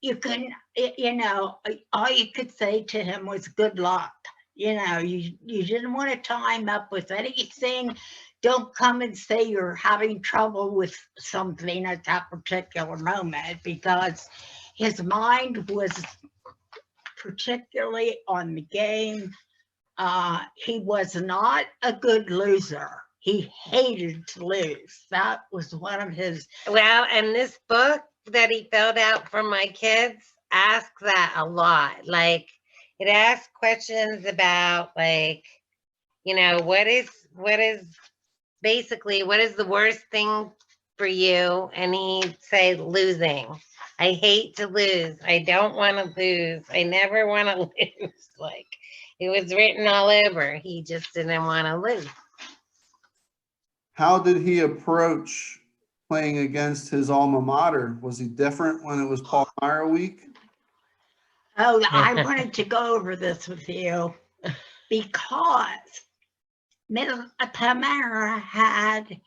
you couldn't, you know, all you could say to him was good luck. You know, you didn't want to tie him up with anything. Don't come and say you're having trouble with something at that particular moment, because his mind was particularly on the game. He was not a good loser. He hated to lose. That was one of his. Well, and this book that he filled out for my kids asks that a lot. Like, it asks questions about, like, you know, what is basically, what is the worst thing for you? And he'd say losing. I hate to lose. I don't want to lose. I never want to lose. Like, it was written all over. He just didn't want to lose. How did he approach playing against his alma mater? Was he different when it was Paul Meyer week? Oh, I wanted to go over this with you because Palmyra had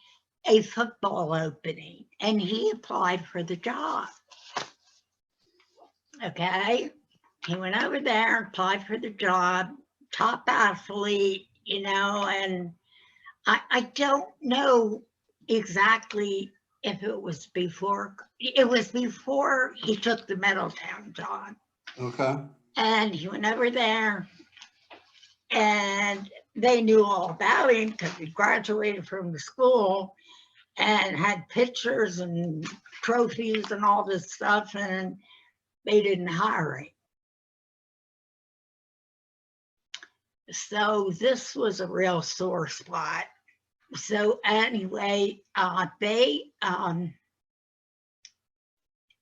a football opening and he applied for the job. Okay, he went over there and applied for the job, top athlete, you know, and I don't know exactly if it was before he took the Middletown job. Okay. And he went over there and they knew all about him because he graduated from the school and had pictures and trophies and all this stuff, and they didn't hire him. So this was a real sore spot. So anyway, they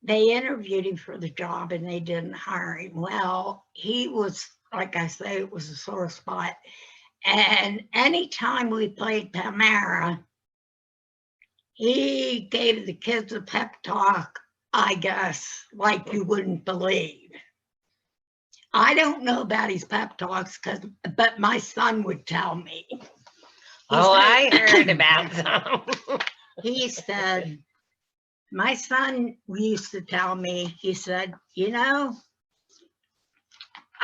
interviewed him for the job and they didn't hire him. Well, he was, like I say, it was a sore spot. And anytime we played Palmyra, he gave the kids a pep talk, I guess, like you wouldn't believe. I don't know about his pep talks, but my son would tell me. I heard about some. He said, my son used to tell me, he said, you know,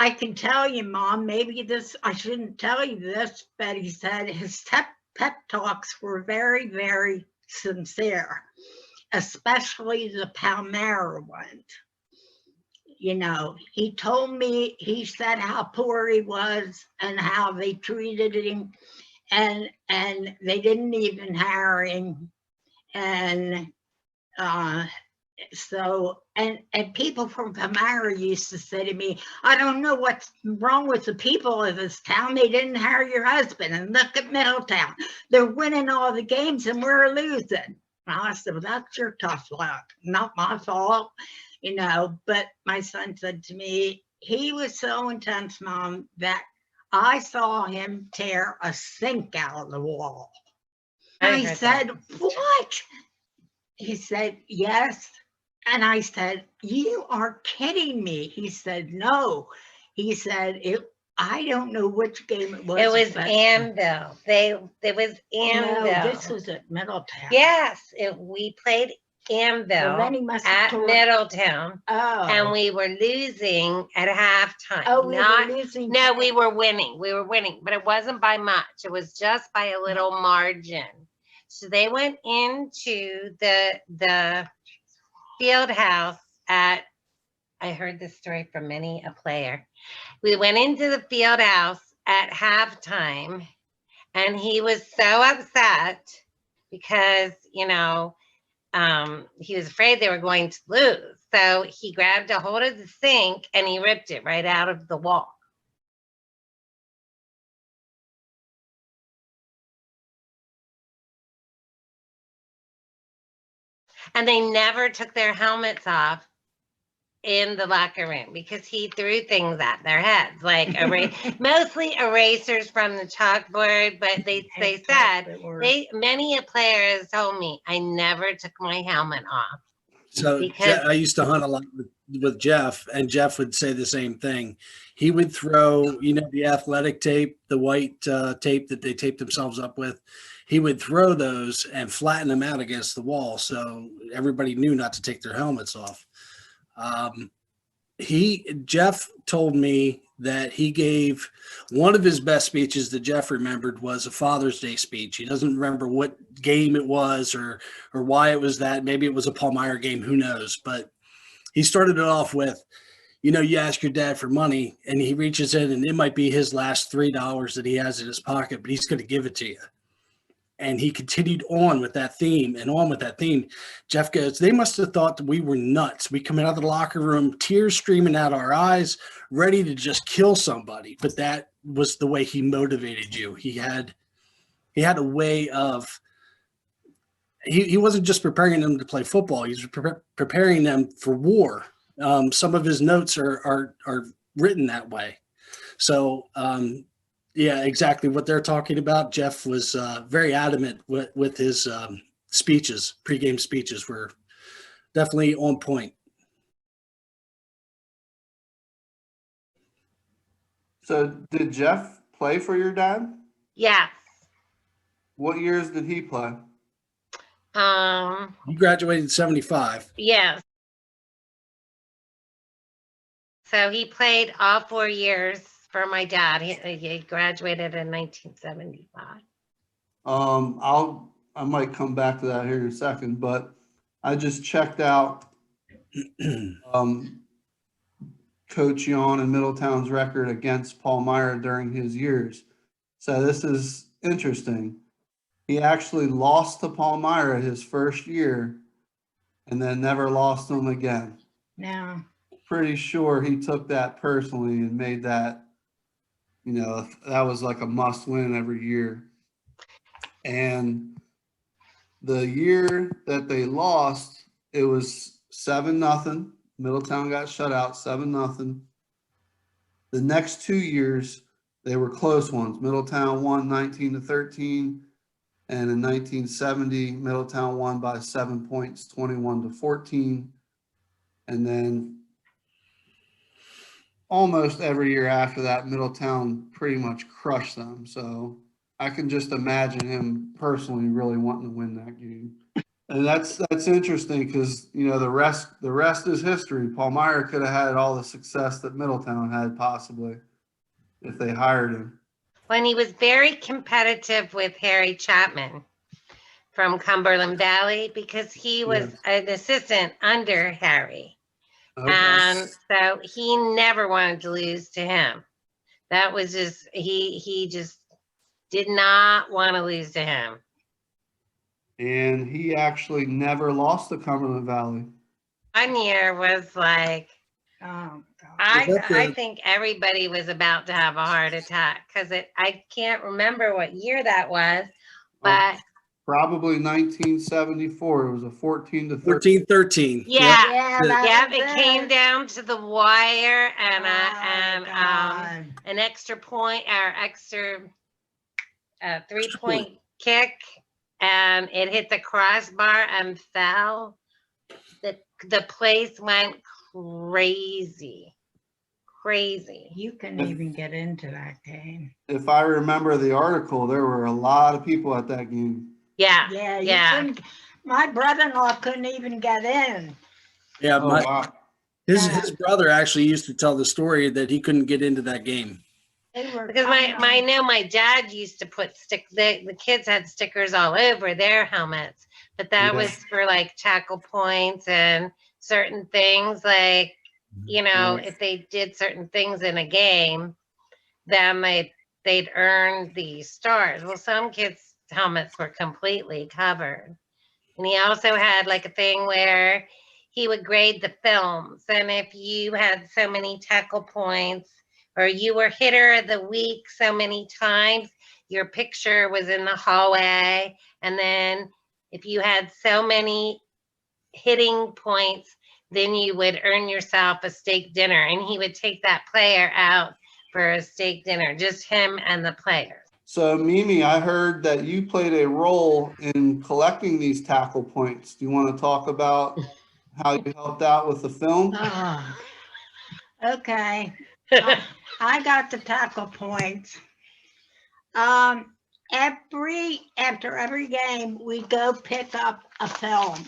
I can tell you, Mom, maybe this, I shouldn't tell you this, but he said his pep talks were very, very sincere, especially the Palmyra ones. You know, he told me, he said how poor he was and how they treated him, and they didn't even hire him. And so, and people from Palmyra used to say to me, I don't know what's wrong with the people of this town. They didn't hire your husband. And look at Middletown. They're winning all the games and we're losing. And I said, well, that's your tough luck, not my fault. You know, but my son said to me, he was so intense, Mom, that I saw him tear a sink out of the wall. I said, what? He said, yes. And I said, you are kidding me. He said, no. He said, I don't know which game it was. It was Anvil. It was Anvil. No, this was at Middletown. Yes, we played Anvil Well, at Middletown, oh. and we were losing at halftime. Oh, we were losing. No, we were winning. We were winning, but it wasn't by much. It was just by a little margin. So they went into the field house at, I heard this story from many a player. We went into the field house at halftime, and he was so upset because, you know, he was afraid they were going to lose. So he grabbed a hold of the sink and he ripped it right out of the wall. And they never took their helmets off in the locker room because he threw things at their heads, like mostly erasers from the chalkboard. But they said, many players told me, I never took my helmet off. So I used to hunt a lot with Jeff, and Jeff would say the same thing. He would throw, you know, the athletic tape, the white tape that they taped themselves up with. He would throw those and flatten them out against the wall, so everybody knew not to take their helmets off. Jeff told me that he gave one of his best speeches that Jeff remembered was a Father's Day speech. He doesn't remember what game it was or why it was that. Maybe it was a Palmyra game, who knows? But he started it off with, you know, you ask your dad for money and he reaches in and it might be his last $3 that he has in his pocket, but he's going to give it to you. And he continued on with that theme and on with that theme. Jeff goes, they must have thought that we were nuts. We come out of the locker room, tears streaming out our eyes, ready to just kill somebody. But that was the way he motivated you. He had a way of, he wasn't just preparing them to play football. He was preparing them for war. Some of his notes are written that way. So, yeah, exactly what they're talking about. Jeff was very adamant with his speeches. Pregame speeches were definitely on point. So did Jeff play for your dad? Yes. What years did he play? He graduated in 75. Yes. So he played all 4 years for my dad. He graduated in 1975. I might come back to that here in a second, but I just checked out Coach Yohn and Middletown's record against Palmyra during his years. So this is interesting. He actually lost to Palmyra his first year and then never lost them again. No. Pretty sure he took that personally and made that, you know, that was like a must win every year. And the year that they lost, it was 7-0. Middletown got shut out 7-0. The next 2 years, they were close ones. Middletown won 19-13. And in 1970, Middletown won by 7 points, 21-14. And then almost every year after that, Middletown pretty much crushed them. So I can just imagine him personally really wanting to win that game. And that's interesting because, you know, the rest is history. Paul Meyer could have had all the success that Middletown had possibly if they hired him. When he was very competitive with Harry Chapman from Cumberland Valley because he was an assistant under Harry. Okay. And so he never wanted to lose to him. That was just, he just did not want to lose to him. And he actually never lost to Cumberland Valley. 1 year was like, Oh, God. I think everybody was about to have a heart attack because I can't remember what year that was, but Probably 1974. It was a 14-13. 14-13. yeah, that was it came down to the wire and God. an extra point or extra 3-point kick, and it hit the crossbar and fell. The place went crazy. You couldn't even get into that game. If I remember the article, there were a lot of people at that game. Yeah, you couldn't. My brother-in-law couldn't even get in. Yeah, Wow. his brother actually used to tell the story that he couldn't get into that game. Because my dad used to put the kids had stickers all over their helmets, but that was for like tackle points and certain things, like, you know, if they did certain things in a game, then they'd earn the stars. Well, some kids' helmets were completely covered. And he also had like a thing where he would grade the films, and if you had so many tackle points or you were hitter of the week so many times, your picture was in the hallway. And then if you had so many hitting points, then you would earn yourself a steak dinner. And he would take that player out for a steak dinner, just him and the players. So, Mimi, I heard that you played a role in collecting these tackle points. Do you want to talk about how you helped out with the film? Okay. I got the tackle points. After every game, we go pick up a film.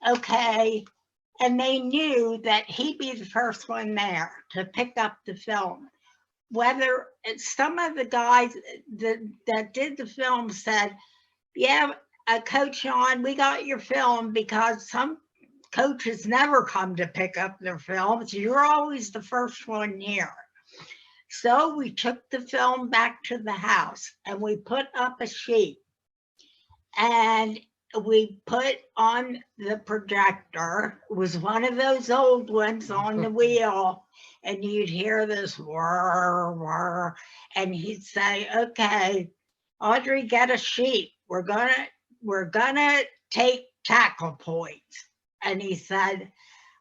Okay. And they knew that he'd be the first one there to pick up the film. Whether some of the guys that did the film said, yeah, Coach Yohn, we got your film, because some coaches never come to pick up their films. You're always the first one here. So we took the film back to the house and we put up a sheet and we put on the projector. It was one of those old ones on the wheel, and you'd hear this whir, whir, and he'd say, okay, Audrey, get a sheet. We're gonna take tackle points. And he said,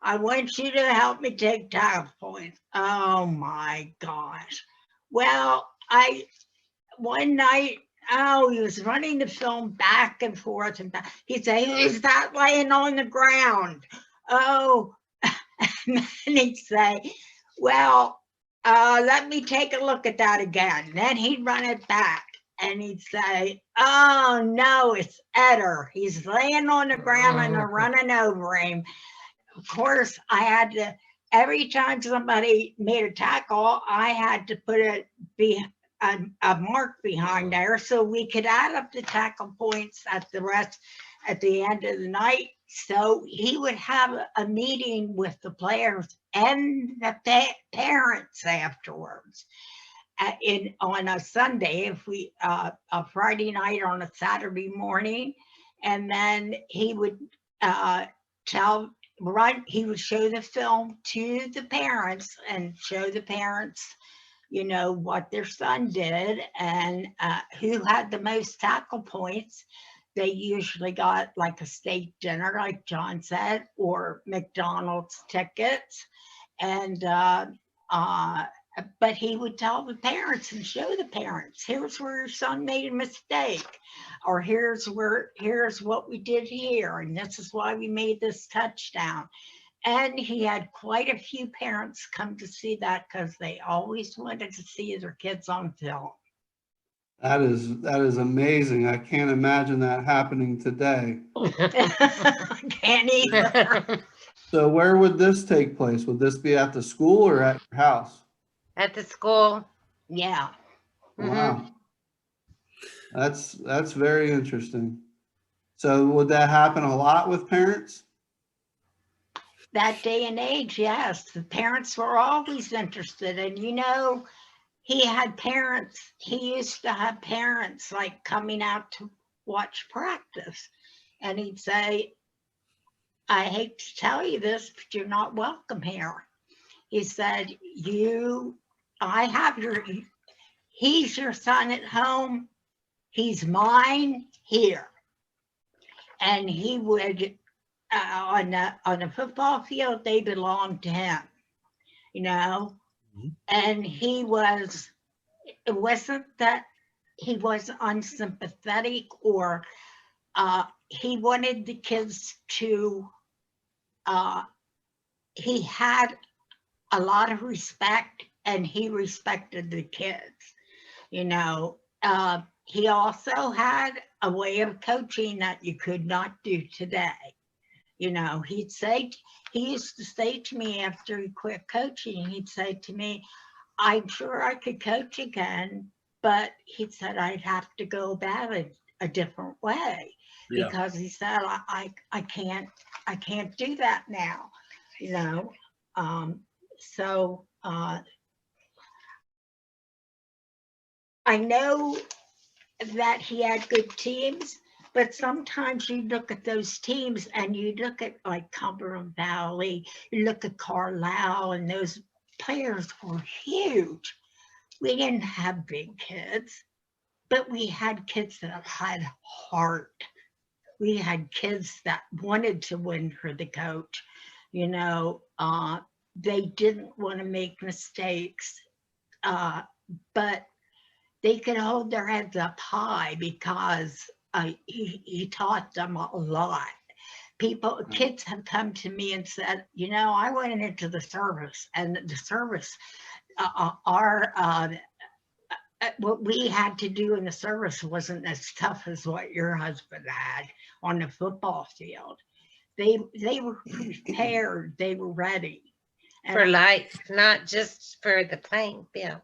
I want you to help me take tackle points. Oh my gosh. Well, one night, he was running the film back and forth and back. He'd say, who's that laying on the ground? Oh, and then he'd say, well, let me take a look at that again. Then he'd run it back and he'd say, oh no, it's Eder. He's laying on the ground and they're running over him. Of course, I had to, every time somebody made a tackle, I had to put a mark behind there so we could add up the tackle points at the end of the night. So he would have a meeting with the players and the parents afterwards. On a Sunday, if we a Friday night on a Saturday morning, and then he would he would show the film to the parents and show the parents, you know, what their son did and who had the most tackle points. They usually got like a steak dinner, like John said, or McDonald's tickets. And but he would tell the parents and show the parents, here's where your son made a mistake, or here's what we did here, and this is why we made this touchdown. And he had quite a few parents come to see that because they always wanted to see their kids on film. That is amazing. I can't imagine that happening today. Can't either. So where would this take place? Would this be at the school or at your house? At the school. Yeah. Mhm. Wow. That's very interesting. So would that happen a lot with parents? That day and age, yes, the parents were always interested. And he had parents, he used to have parents like coming out to watch practice. And he'd say, I hate to tell you this, but you're not welcome here. He said, he's your son at home. He's mine here. And he would, on a football field, they belonged to him, Mhm. and it wasn't that he was unsympathetic or he wanted the kids to, he had a lot of respect and he respected the kids, he also had a way of coaching that you could not do today. He used to say to me after he quit coaching, he'd say to me, I'm sure I could coach again, but he said I'd have to go about it a different way. Yeah. Because he said I can't do that now, so I know that he had good teams, but sometimes you look at those teams and you look at like Cumberland Valley, you look at Carlisle, and those players were huge. We didn't have big kids, but we had kids that had heart. We had kids that wanted to win for the coach. They didn't want to make mistakes, but they could hold their heads up high because he taught them a lot. Kids have come to me and said, I went into the service, and the service, what we had to do in the service wasn't as tough as what your husband had on the football field. They were prepared, they were ready. For life, not just for the playing field,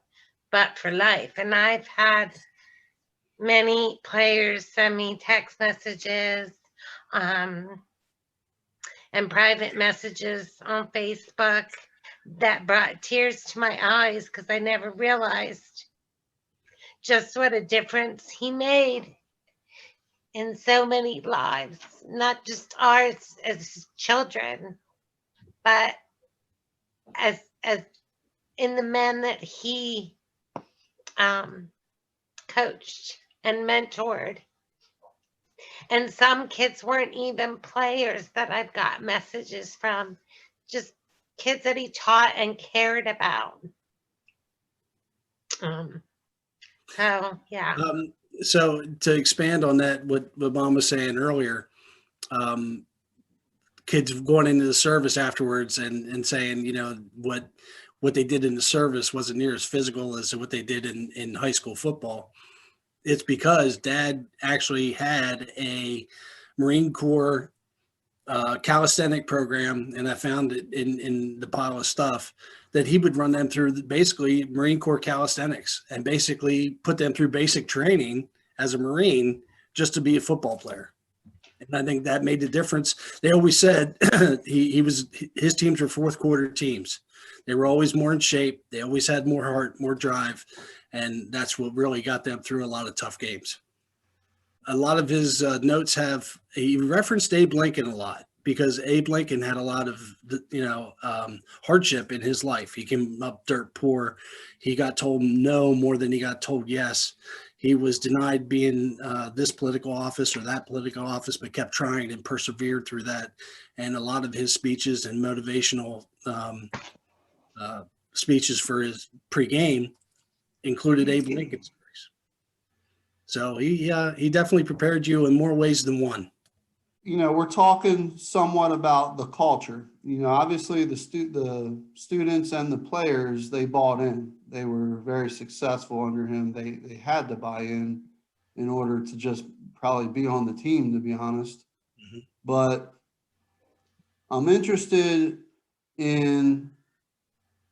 but for life. And I've had many players send me text messages and private messages on Facebook that brought tears to my eyes because I never realized just what a difference he made in so many lives, not just ours as children, but as in the men that he coached and mentored. And some kids weren't even players that I've got messages from, just kids that he taught and cared about. So yeah. So to expand on that, what Mom was saying earlier, kids going into the service afterwards and saying, what they did in the service wasn't near as physical as what they did in high school football. It's because Dad actually had a Marine Corps calisthenic program, and I found it in the pile of stuff that he would run them through basically Marine Corps calisthenics and basically put them through basic training as a Marine just to be a football player. And I think that made the difference. They always said his teams were fourth quarter teams. They were always more in shape. They always had more heart, more drive. And that's what really got them through a lot of tough games. A lot of his notes he referenced Abe Lincoln a lot because Abe Lincoln had a lot of, hardship in his life. He came up dirt poor. He got told no more than he got told yes. He was denied being this political office or that political office, but kept trying and persevered through that. And a lot of his speeches and motivational speeches for his pregame included Abe Lincoln's stories. So he definitely prepared you in more ways than one. you know, we're talking somewhat about the culture. You know, obviously the students and the players, they bought in. They were very successful under him. They had to buy in order to just probably be on the team, to be honest. Mhm. But I'm interested in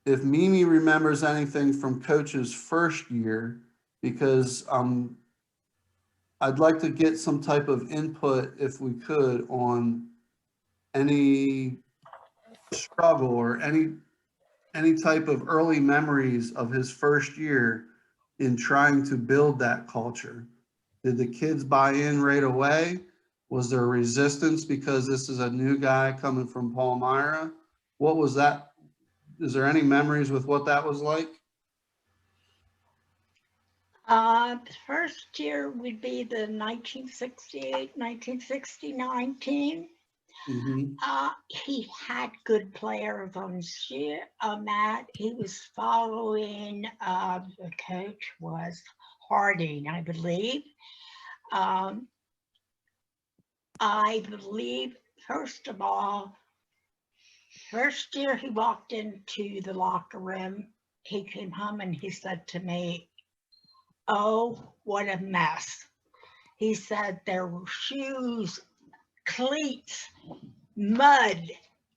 if Mimi remembers anything from Coach's first year, because I'd like to get some type of input, if we could, on any struggle or any type of early memories of his first year in trying to build that culture. Did the kids buy in right away? Was there resistance because this is a new guy coming from Palmyra? What was that? Is there any memories with what that was like? The first year would be the 1968, 1969 team. Mm-hmm. He had good players on that. He was following, the coach was Harding, I believe. I believe, first of all, first year he walked into the locker room, he came home and he said to me, "Oh, what a mess." He said there were shoes, cleats, mud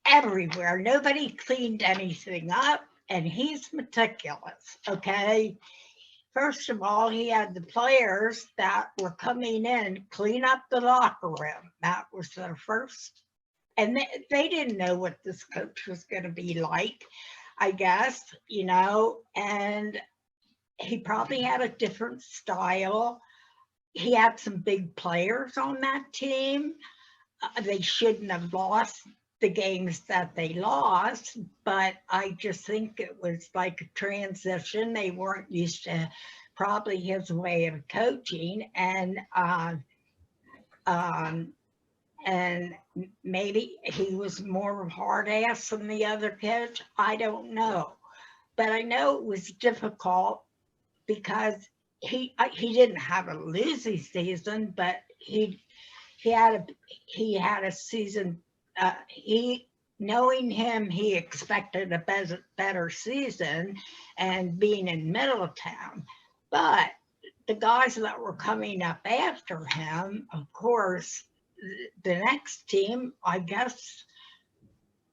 everywhere. Nobody cleaned anything up, and he's meticulous, okay? First of all, he had the players that were coming in clean up the locker room. That was their first. And they didn't know what this coach was going to be like, I guess, you know, and he probably had a different style. He had some big players on that team. They shouldn't have lost the games that they lost, but I just think it was like a transition. They weren't used to probably his way of coaching, and maybe he was more hard ass than the other coach. I don't know, but I know it was difficult because he didn't have a losing season, but he had a season. He knowing him, he expected a better season, and being in Middletown. But the guys that were coming up after him, of course, the next team, I guess,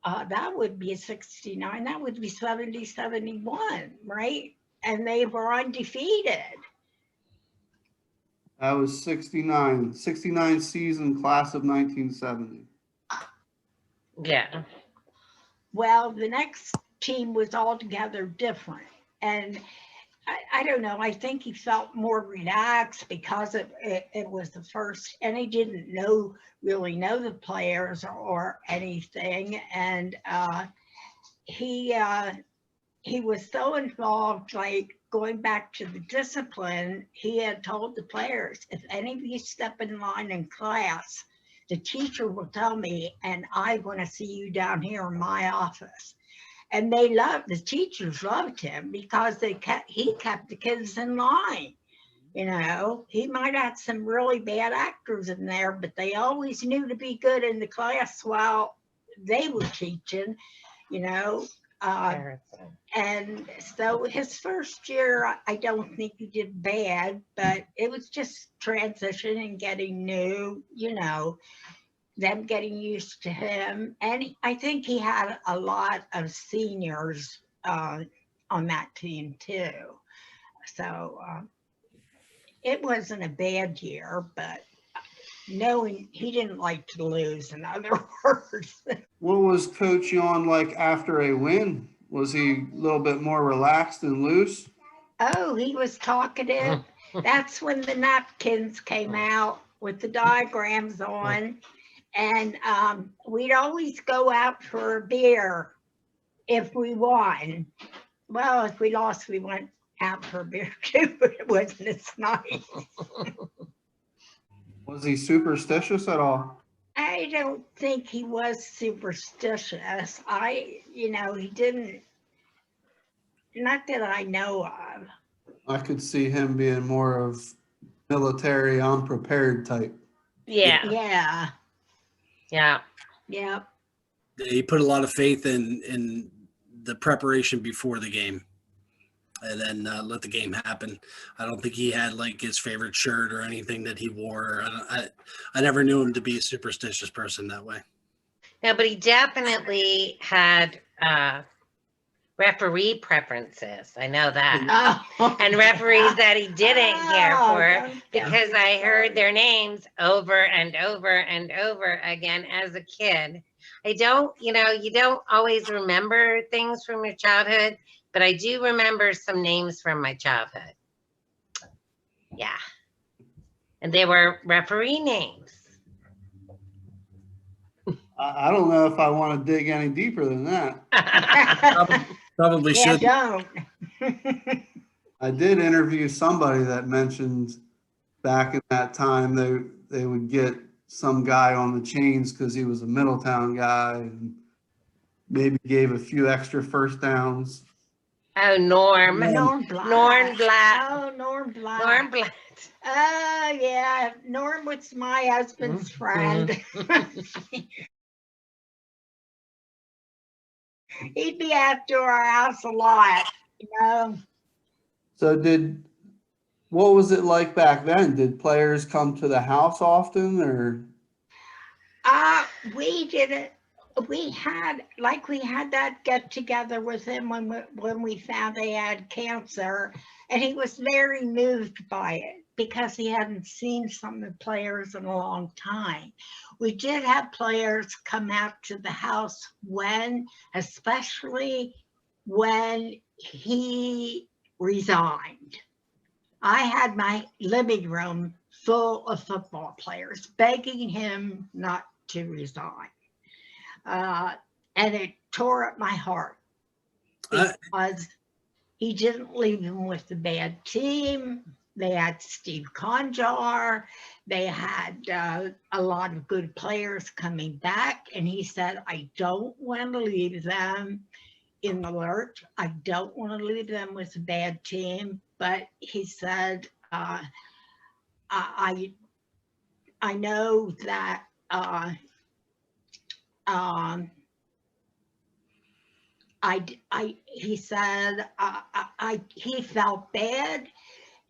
that would be 69. That would be 70, 71, right? And they were undefeated. That was 69 season, class of 1970. Yeah. Well, the next team was altogether different. And I don't know, I think he felt more relaxed because it was the first, and he didn't really know the players or anything. And he was so involved, like going back to the discipline, he had told the players, if any of you step in line in class, the teacher will tell me, and I want to see you down here in my office. And the teachers loved him because he kept the kids in line. You know, he might have some really bad actors in there, but they always knew to be good in the class while they were teaching, you know. And so his first year, I don't think he did bad, but it was just transition and getting new, you know, them getting used to him. And I think he had a lot of seniors on that team too. So it wasn't a bad year, but knowing he didn't like to lose, in other words. What was Coach Yohn like after a win? Was he a little bit more relaxed and loose? Oh, he was talkative. That's when the napkins came out with the diagrams on. And we'd always go out for a beer if we won. Well, if we lost, we went out for a beer too, but it wasn't as nice. Was he superstitious at all? I don't think he was superstitious. He didn't, not that I know of. I could see him being more of military, unprepared type. Yeah. Yeah. Yeah. Yeah. He put a lot of faith in the preparation before the game, and then let the game happen. I don't think he had like his favorite shirt or anything that he wore. I never knew him to be a superstitious person that way. No, but he definitely had referee preferences. I know that. Oh, And referees that he didn't care for, don't get because me I heard started. their names over and over and over again as a kid. I don't, you don't always remember things from your childhood, but I do remember some names from my childhood. Yeah. And they were referee names. I don't know if I want to dig any deeper than that. Probably Yeah, should. don't. I did interview somebody that mentioned back in that time they would get some guy on the chains because he was a Middletown guy and maybe gave a few extra first downs. Oh, Norm. Norm Black. Norm Black. Oh, Norm Black. Norm Black. Oh, yeah. Norm was my husband's friend. He'd be after our house a lot, you know. So what was it like back then? Did players come to the house often or? We didn't. We had that get together with him when we found he had cancer, and he was very moved by it because he hadn't seen some of the players in a long time. We did have players come out to the house especially when he resigned. I had my living room full of football players begging him not to resign. And it tore up my heart because he didn't leave them with a bad team. They had Steve Conjar. They had a lot of good players coming back. And he said, I don't want to leave them in the lurch. I don't want to leave them with a bad team. But he said, I know that he said, he felt bad.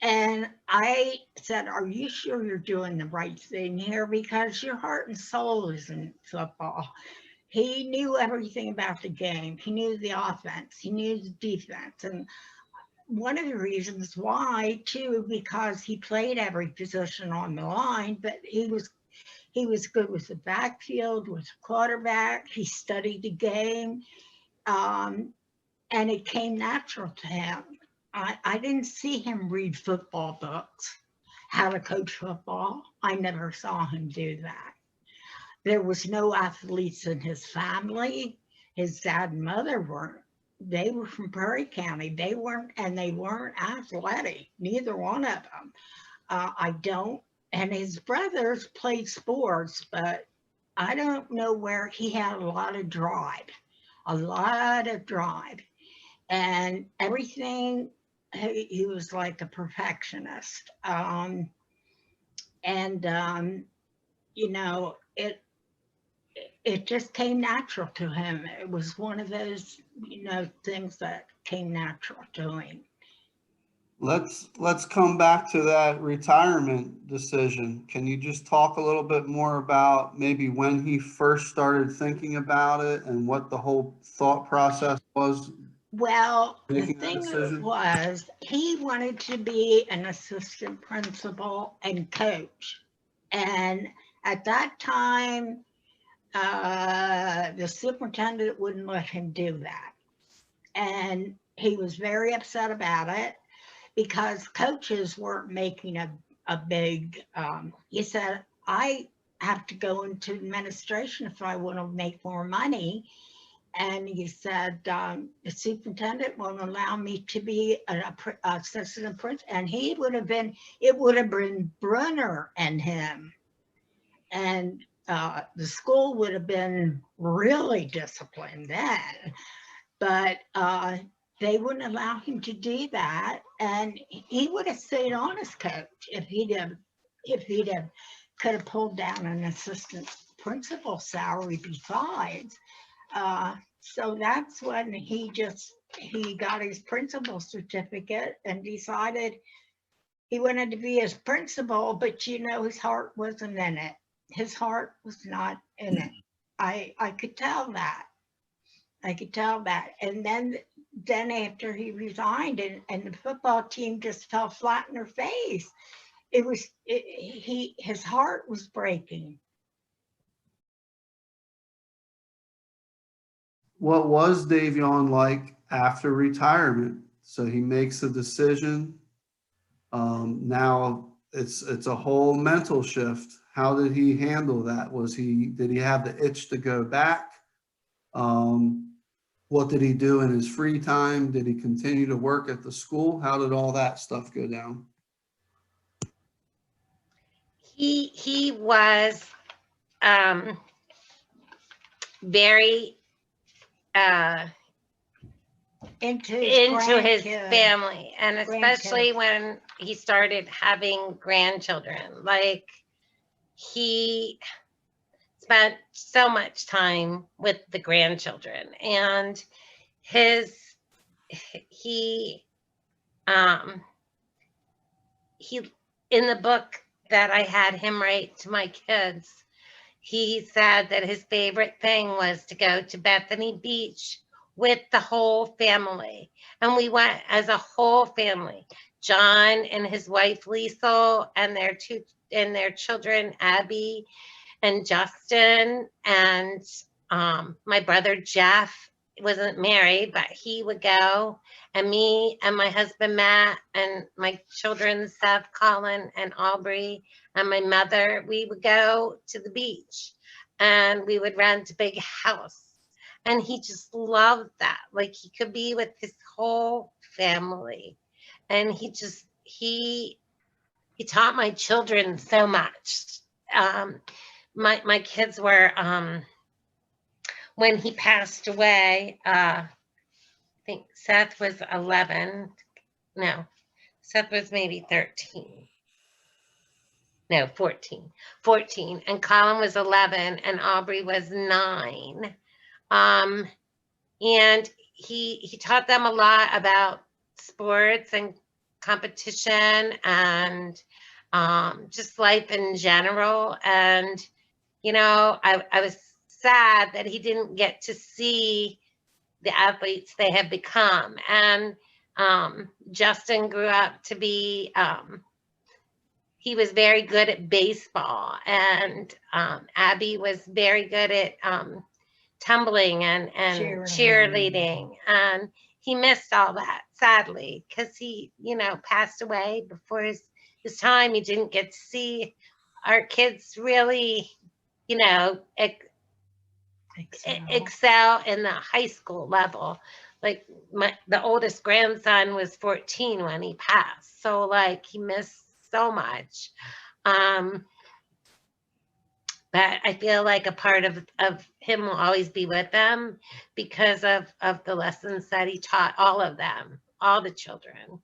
And I said, are you sure you're doing the right thing here? Because your heart and soul is in football. He knew everything about the game. He knew the offense. He knew the defense. And one of the reasons why, too, because he played every position on the line, but he was good with the backfield, with the quarterback. He studied the game. And it came natural to him. I didn't see him read football books, how to coach football. I never saw him do that. There was no athletes in his family. His dad and mother weren't. They were from Perry County. They weren't athletic, neither one of them. And his brothers played sports, but I don't know where he had a lot of drive. And everything, he was like a perfectionist. It just came natural to him. It was one of those, things that came natural to him. Let's come back to that retirement decision. Can you just talk a little bit more about maybe when he first started thinking about it and what the whole thought process was? Well, the Making that thing decision? was, he wanted to be an assistant principal and coach. And at that time, the superintendent wouldn't let him do that. And he was very upset about it because coaches weren't making a big, he said, I have to go into administration if I want to make more money. And he said, the superintendent won't allow me to be an assistant principal. And it would have been Brunner and him. And the school would have been really disciplined then. But they wouldn't allow him to do that. And he would have stayed on as coach if he'd have could have pulled down an assistant principal salary besides. So that's when he got his principal certificate and decided he wanted to be his principal, but his heart wasn't in it. His heart was not in it. I could tell that. I could tell that. And then after he resigned and the football team just fell flat in their face, his heart was breaking. What was Dave Yohn like after retirement? So he makes a decision. Now it's a whole mental shift. How did he handle that? Did he have the itch to go back? What did he do in his free time? Did he continue to work at the school? How did all that stuff go down? He was very Into his grandkids. family, and especially when he started having grandchildren. Like, he spent so much time with the grandchildren, and he in the book that I had him write to my kids, he said that his favorite thing was to go to Bethany Beach with the whole family. And we went as a whole family. John and his wife Liesel and their children Abby and Justin, and my brother Jeff wasn't married, but he would go, and me and my husband Matt and my children Seth, Colin, and Aubrey, and my mother, we would go to the beach and we would rent a big house. And he just loved that. Like, he could be with his whole family. And he taught my children so much. My kids were, when he passed away, I think Seth was 11. No, Seth was maybe 13. No, 14. 14. And Colin was 11 and Aubrey was 9. And he taught them a lot about sports and competition and just life in general. And, I was sad that he didn't get to see the athletes they have become. And Justin grew up to be, he was very good at baseball, and Abby was very good at tumbling and cheerleading. And he missed all that, sadly, because he, passed away before his time. He didn't get to see our kids really, excel in the high school level. Like, the oldest grandson was 14 when he passed. So, like, he missed so much. But I feel like a part of him will always be with them because of the lessons that he taught all of them, all the children.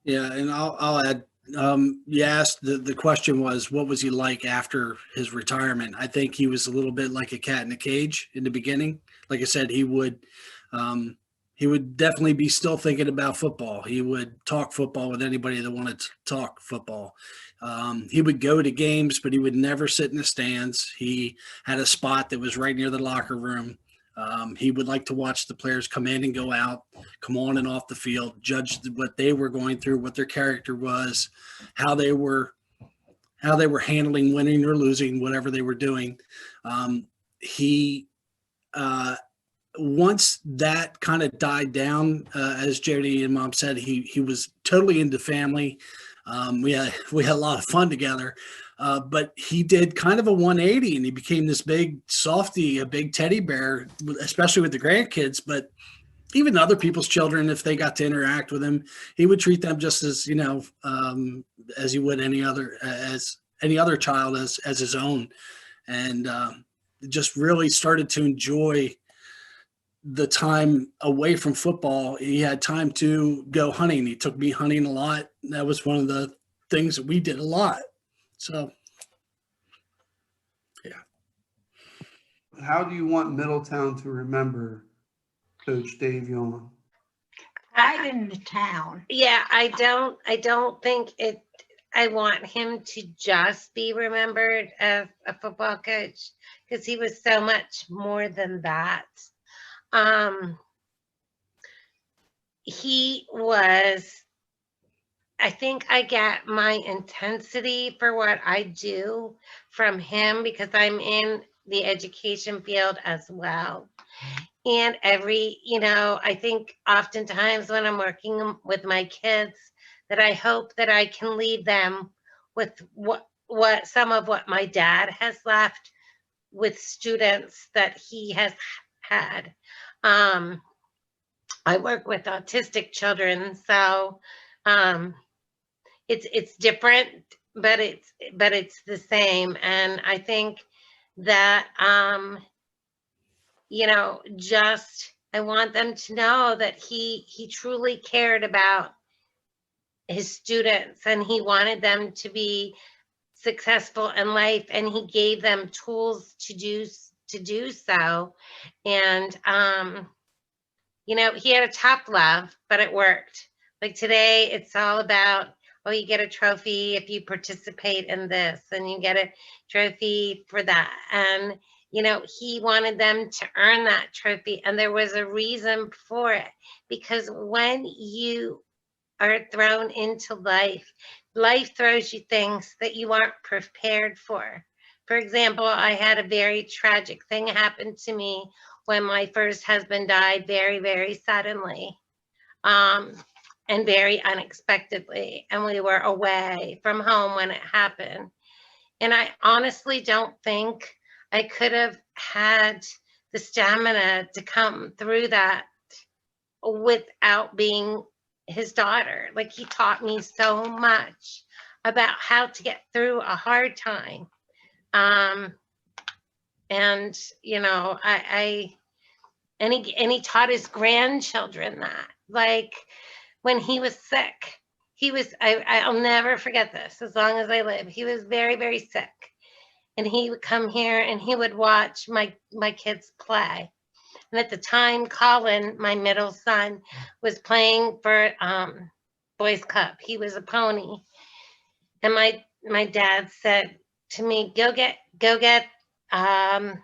Yeah, and I'll add, you asked, the question was, what was he like after his retirement? I think he was a little bit like a cat in a cage in the beginning. Like I said, he would definitely be still thinking about football. He would talk football with anybody that wanted to talk football. He would go to games, but he would never sit in the stands. He had a spot that was right near the locker room. He would like to watch the players come in and go out, come on and off the field, judge what they were going through, what their character was, how they were handling winning or losing, whatever they were doing. Once that kind of died down, as Jody and Mom said, he was totally into family. We had a lot of fun together, but he did kind of a 180, and he became this big softy, a big teddy bear, especially with the grandkids. But even other people's children, if they got to interact with him, he would treat them just as as you would any other child as his own, and just really started to enjoy the time away from football. He had time to go hunting. He took me hunting a lot. That was one of the things that we did a lot. So, yeah. how do you want Middletown to remember Coach Dave Yohn? Right in the town. Yeah, I don't think I want him to just be remembered as a football coach, because he was so much more than that. He was, I think I get my intensity for what I do from him, because I'm in the education field as well. And I think oftentimes when I'm working with my kids, that I hope that I can leave them with what some of what my dad has left with students that he has had. I work with autistic children, so it's different, but it's the same. And I think that just I want them to know that he truly cared about his students, and he wanted them to be successful in life, and he gave them tools to do so. And he had a tough love, but it worked. Like today, it's all about, oh, you get a trophy if you participate in this, and you get a trophy for that. And, he wanted them to earn that trophy. And there was a reason for it, because when you are thrown into life throws you things that you aren't prepared for. For example, I had a very tragic thing happen to me when my first husband died very, very suddenly, and very unexpectedly. And we were away from home when it happened. And I honestly don't think I could have had the stamina to come through that without being his daughter. Like, he taught me so much about how to get through a hard time. And he taught his grandchildren that. Like, when he was sick, I'll never forget this as long as I live. He was very, very sick. And he would come here and he would watch my kids play. And at the time, Colin, my middle son, was playing for Boys Cup. He was a pony. And my dad said to me, go get a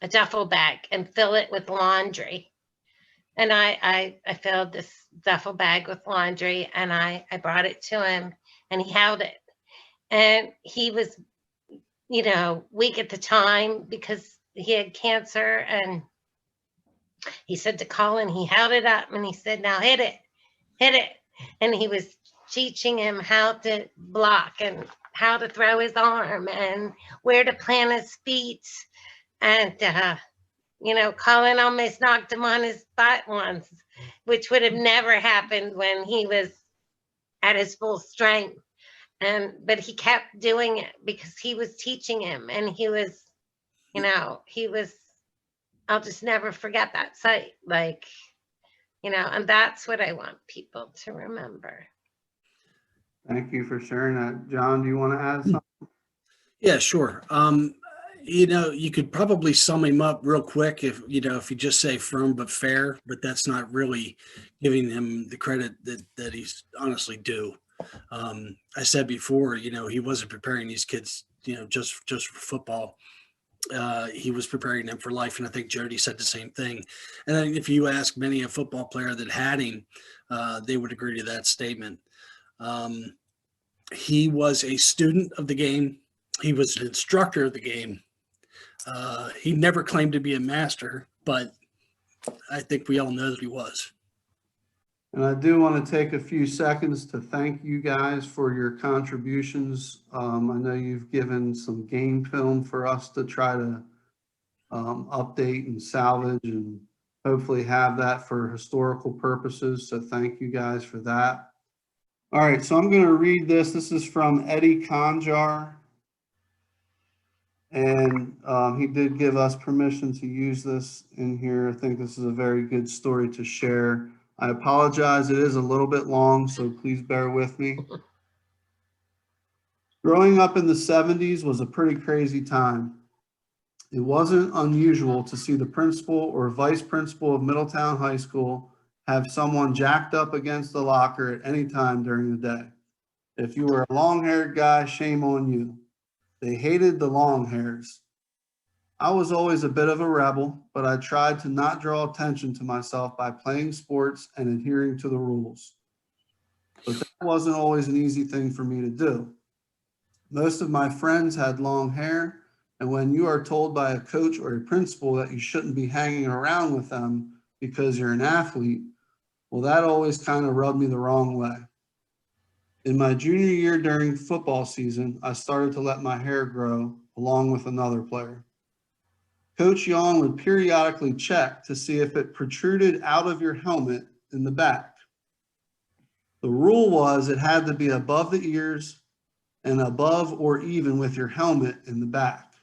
duffel bag and fill it with laundry. And I filled this duffel bag with laundry, and I brought it to him, and he held it. And he was, weak at the time because he had cancer. And he said to Colin, he held it up and he said, now hit it. And he was teaching him how to block and how to throw his arm and where to plant his feet. And, Colin almost knocked him on his butt once, which would have never happened when he was at his full strength. But he kept doing it because he was teaching him, and he was, I'll just never forget that sight. Like, and that's what I want people to remember. Thank you for sharing that. John, do you want to add something? Yeah, sure. You could probably sum him up real quick if you just say firm but fair, but that's not really giving him the credit that he's honestly due. I said before, he wasn't preparing these kids, just for football. He was preparing them for life, and I think Jody said the same thing. And then if you ask many a football player that had him, they would agree to that statement. He was a student of the game. He was an instructor of the game. He never claimed to be a master, but I think we all know that he was. And I do want to take a few seconds to thank you guys for your contributions. I know you've given some game film for us to try to update and salvage, and hopefully have that for historical purposes. So thank you guys for that. All right, so I'm going to read this. This is from Eddie Conjar. And he did give us permission to use this in here. I think this is a very good story to share. I apologize, it is a little bit long, so please bear with me. Growing up in the 70s was a pretty crazy time. It wasn't unusual to see the principal or vice principal of Middletown High School have someone jacked up against the locker at any time during the day. If you were a long-haired guy, shame on you. They hated the long hairs. I was always a bit of a rebel, but I tried to not draw attention to myself by playing sports and adhering to the rules. But that wasn't always an easy thing for me to do. Most of my friends had long hair, and when you are told by a coach or a principal that you shouldn't be hanging around with them because you're an athlete, well, that always kind of rubbed me the wrong way. In my junior year during football season, I started to let my hair grow along with another player. Coach Yohn would periodically check to see if it protruded out of your helmet in the back. The rule was it had to be above the ears and above or even with your helmet in the back.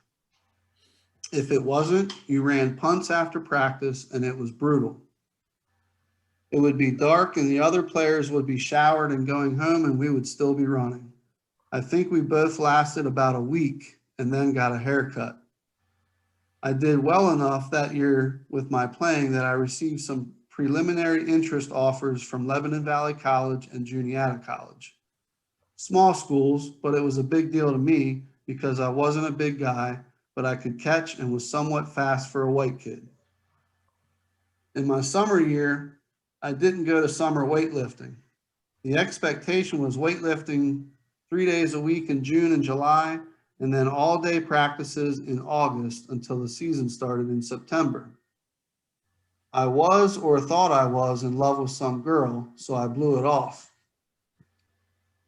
If it wasn't, you ran punts after practice and it was brutal. It would be dark and the other players would be showered and going home and we would still be running. I think we both lasted about a week and then got a haircut. I did well enough that year with my playing that I received some preliminary interest offers from Lebanon Valley College and Juniata College. Small schools, but it was a big deal to me because I wasn't a big guy, but I could catch and was somewhat fast for a white kid. In my summer year, I didn't go to summer weightlifting. The expectation was weightlifting 3 days a week in June and July, and then all-day practices in August until the season started in September. I was, or thought I was, in love with some girl, so I blew it off.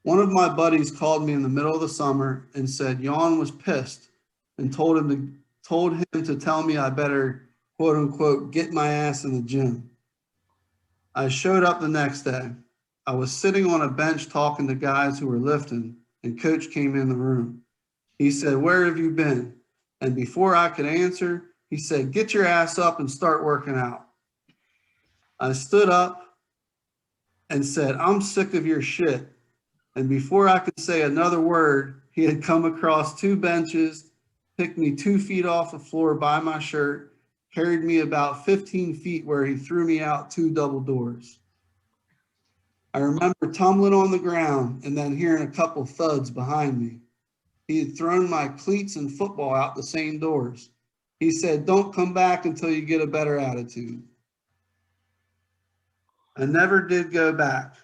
One of my buddies called me in the middle of the summer and said Yohn was pissed and told him to tell me I better, quote unquote, get my ass in the gym. I showed up the next day. I was sitting on a bench talking to guys who were lifting, and coach came in the room. He said, "Where have you been?" And before I could answer, he said, "Get your ass up and start working out." I stood up and said, "I'm sick of your shit." And before I could say another word, he had come across 2 benches, picked me 2 feet off the floor by my shirt, carried me about 15 feet where he threw me out 2 double doors. I remember tumbling on the ground and then hearing a couple thuds behind me. He had thrown my cleats and football out the same doors. He said, "Don't come back until you get a better attitude." I never did go back.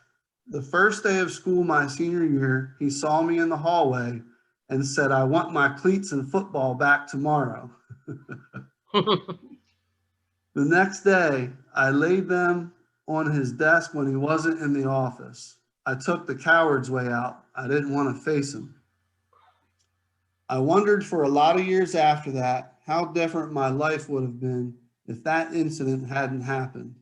The first day of school my senior year, he saw me in the hallway and said, "I want my cleats and football back tomorrow." The next day, I laid them on his desk when he wasn't in the office. I took the coward's way out. I didn't want to face him. I wondered for a lot of years after that how different my life would have been if that incident hadn't happened.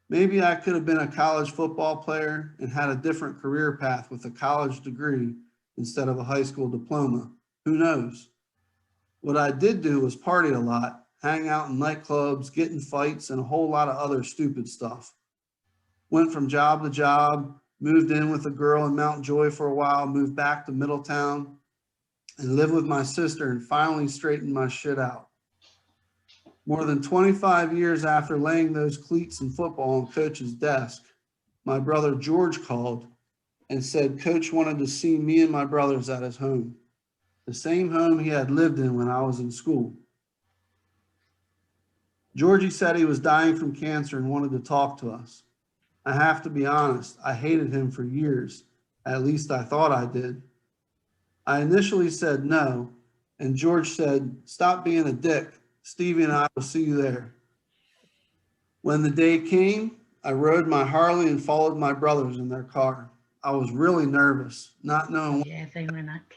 Maybe I could have been a college football player and had a different career path with a college degree instead of a high school diploma. Who knows? What I did do was party a lot, hang out in nightclubs, get in fights, and a whole lot of other stupid stuff. Went from job to job, moved in with a girl in Mount Joy for a while, moved back to Middletown, and lived with my sister and finally straightened my shit out. More than 25 years after laying those cleats and football on Coach's desk, my brother George called and said Coach wanted to see me and my brothers at his home, the same home he had lived in when I was in school. Georgie said he was dying from cancer and wanted to talk to us. I have to be honest, I hated him for years. At least I thought I did. I initially said no, and George said, "Stop being a dick. Stevie and I will see you there." When the day came, I rode my Harley and followed my brothers in their car. I was really nervous, not knowing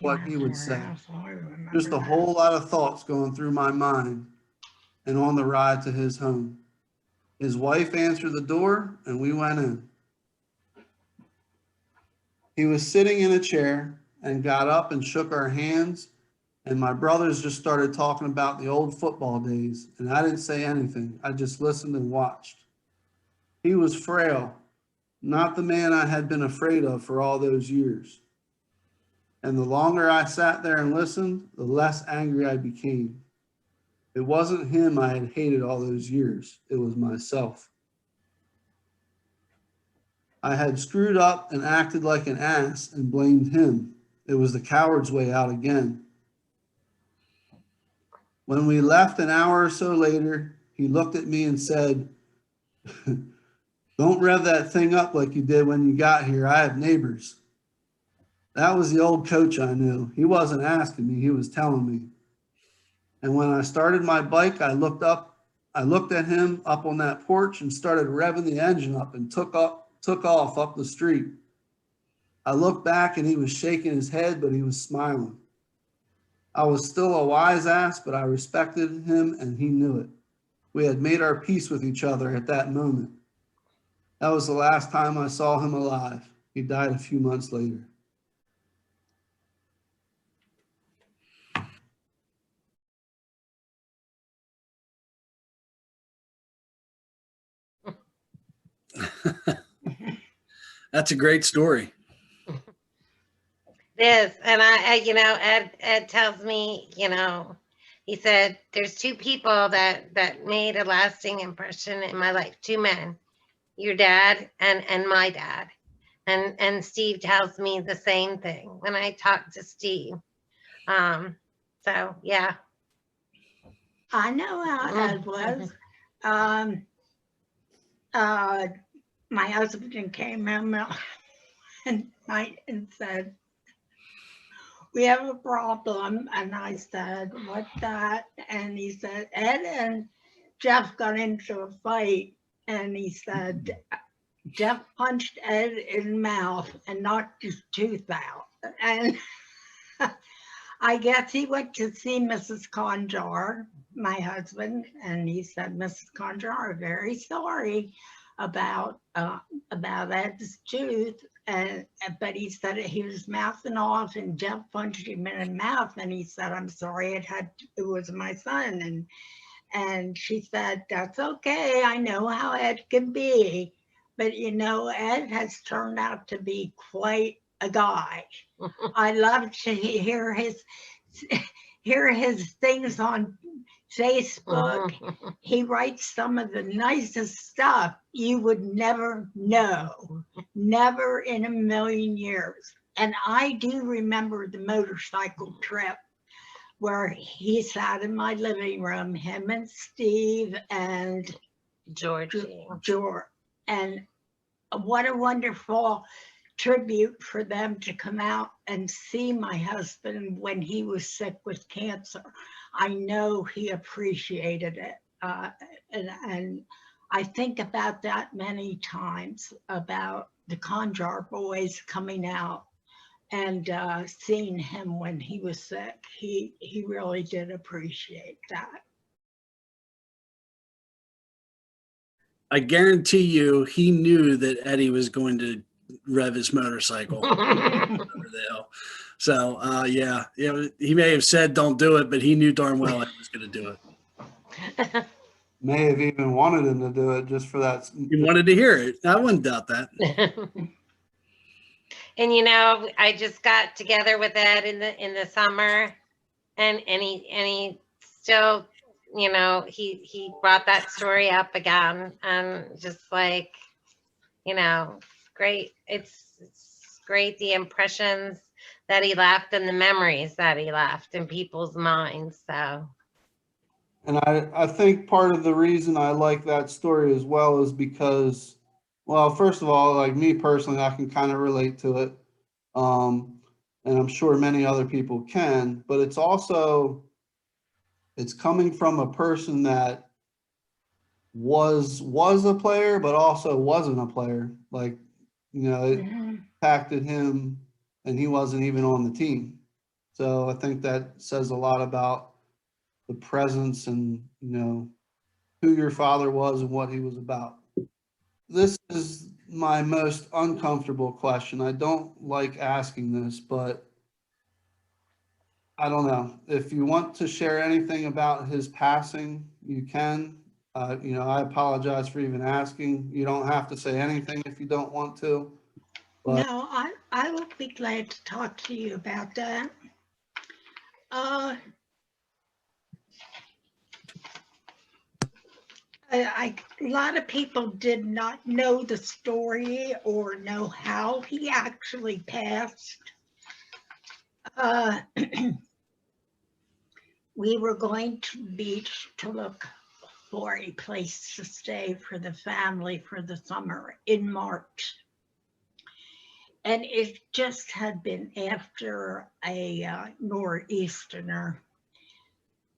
what he would say. Just a whole lot of thoughts going through my mind and on the ride to his home. His wife answered the door and we went in. He was sitting in a chair and got up and shook our hands, and my brothers just started talking about the old football days, and I didn't say anything. I just listened and watched. He was frail, not the man I had been afraid of for all those years. And the longer I sat there and listened, the less angry I became. It wasn't him I had hated all those years. It was myself. I had screwed up and acted like an ass and blamed him. It was the coward's way out again. When we left an hour or so later, he looked at me and said, "Don't rev that thing up like you did when you got here. I have neighbors." That was the old coach I knew. He wasn't asking me, he was telling me. And when I started my bike, I looked at him up on that porch and started revving the engine up and took off up the street. I looked back and he was shaking his head, but he was smiling. I was still a wise ass, but I respected him and he knew it. We had made our peace with each other at that moment. That was the last time I saw him alive. He died a few months later. That's a great story. It is. And Ed tells me, he said, there's two people that made a lasting impression in my life, two men, your dad and my dad. And Steve tells me the same thing when I talk to Steve. So yeah. I know how Ed was. My husband came in one night and said, "We have a problem." And I said, "What's that?" And he said, "Ed and Jeff got into a fight." And he said, "Jeff punched Ed in the mouth and knocked his tooth out." And I guess he went to see Mrs. Conjar, my husband, and he said, "Mrs. Conjar, I'm very sorry about Ed's tooth." But he said he was mouthing off, and Jeff punched him in the mouth, and he said, "I'm sorry, it was my son." And she said, "That's okay. I know how Ed can be." But Ed has turned out to be quite a guy. I love to hear his things on Facebook. He writes some of the nicest stuff you would never know, never in a million years. And I do remember the motorcycle trip where he sat in my living room, him and Steve and George. And what a wonderful tribute for them to come out and see my husband when he was sick with cancer. I know he appreciated it. And I think about that many times, about the Conjar boys coming out and seeing him when he was sick. He really did appreciate that. I guarantee you he knew that Eddie was going to rev his motorcycle over the hill. So yeah, he may have said don't do it, but he knew darn well Eddie was going to do it. May have even wanted him to do it just for that. He wanted to hear it. I wouldn't doubt that. And I just got together with Ed in the summer, and he still, he brought that story up again, and just like, great. It's great, the impressions that he left and the memories that he left in people's minds. So. And I think part of the reason I like that story as well is because, well, first of all, like me personally, I can kind of relate to it. And I'm sure many other people can, but it's coming from a person that was a player, but also wasn't a player. Like, it impacted him and he wasn't even on the team. So I think that says a lot about the presence and, who your father was and what he was about. This is my most uncomfortable question. I don't like asking this, but I don't know. If you want to share anything about his passing, you can. I apologize for even asking. You don't have to say anything if you don't want to. But no, I would be glad to talk to you about that. A lot of people did not know the story or know how he actually passed. We were going to the beach to look for a place to stay for the family for the summer in March. And it just had been after a nor'easter.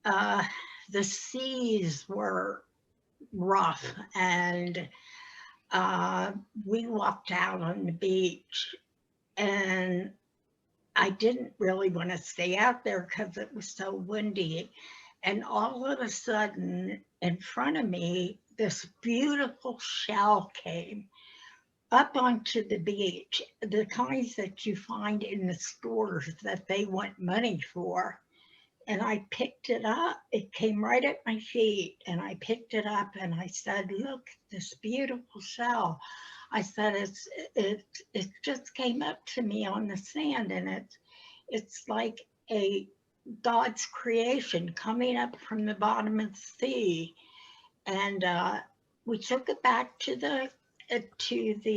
The seas were rough, and we walked out on the beach, and I didn't really want to stay out there because it was so windy. And all of a sudden, in front of me, this beautiful shell came up onto the beach, the kinds that you find in the stores that they want money for. And I picked it up. It came right at my feet, and I picked it up and I said, "Look, this beautiful shell." I said, it just came up to me on the sand, and it's like a God's creation coming up from the bottom of the sea. And we took it back to the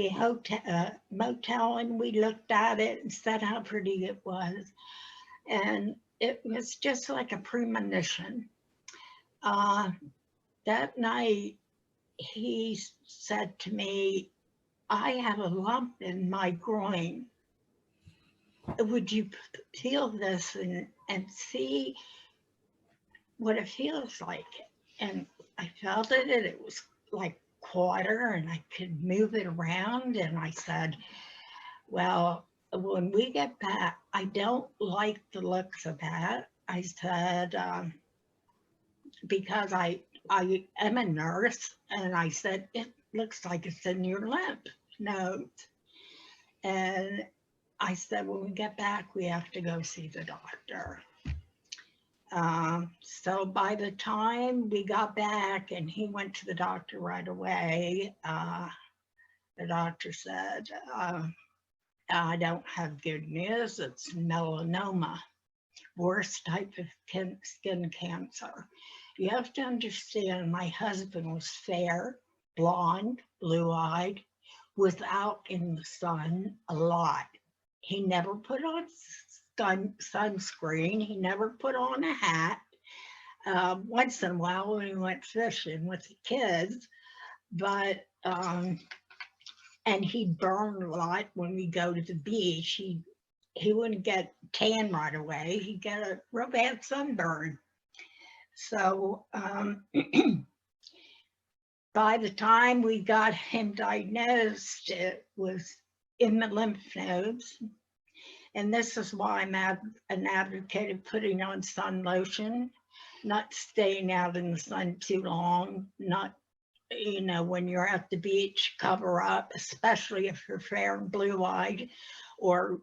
hotel motel, and we looked at it and said how pretty it was. And it was just like a premonition. That night, he said to me, "I have a lump in my groin. Would you feel this and see what it feels like?" And I felt it, and it was like water, and I could move it around. And I said, "Well, when we get back, I don't like the looks of that." I said, because I am a nurse, and I said, "It looks like it's in your lymph nodes." And I said, "When we get back, we have to go see the doctor." So by the time we got back and he went to the doctor right away, the doctor said, "I don't have good news. It's melanoma, worst type of skin cancer." You have to understand, my husband was fair, blonde, blue-eyed, was out in the sun a lot. He never put on sunscreen. He never put on a hat. Once in a while when we went fishing with the kids, but and he'd burn a lot when we go to the beach. He wouldn't get tan right away. He'd get a real bad sunburn. So by the time we got him diagnosed, it was in the lymph nodes. And this is why I'm an advocate of putting on sun lotion, not staying out in the sun too long, not, when you're at the beach, cover up, especially if you're fair and blue-eyed, or,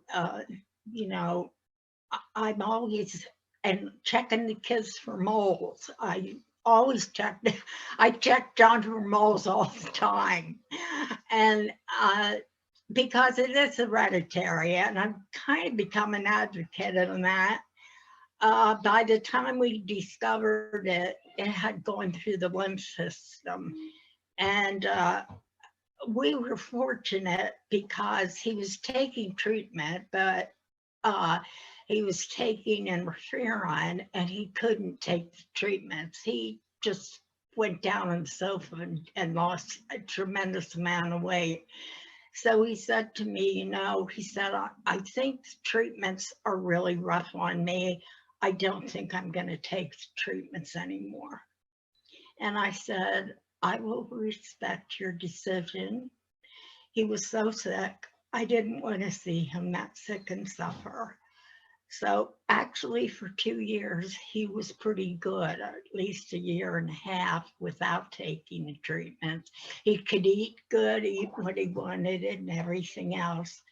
I'm always, and checking the kids for moles. I always checked John for moles all the time. And because it is hereditary, and I've kind of become an advocate of that. By the time we discovered it, it had gone through the lymph system. And we were fortunate because he was taking treatment, but he was taking interferon, and he couldn't take the treatments. He just went down on the sofa and lost a tremendous amount of weight. So he said to me, he said, I think the treatments are really rough on me. I don't think I'm going to take the treatments anymore. And I said, I will respect your decision. He was so sick. I didn't want to see him that sick and suffer. So actually for 2 years, he was pretty good, at least a year and a half without taking the treatment. He could eat good, eat what he wanted and everything else.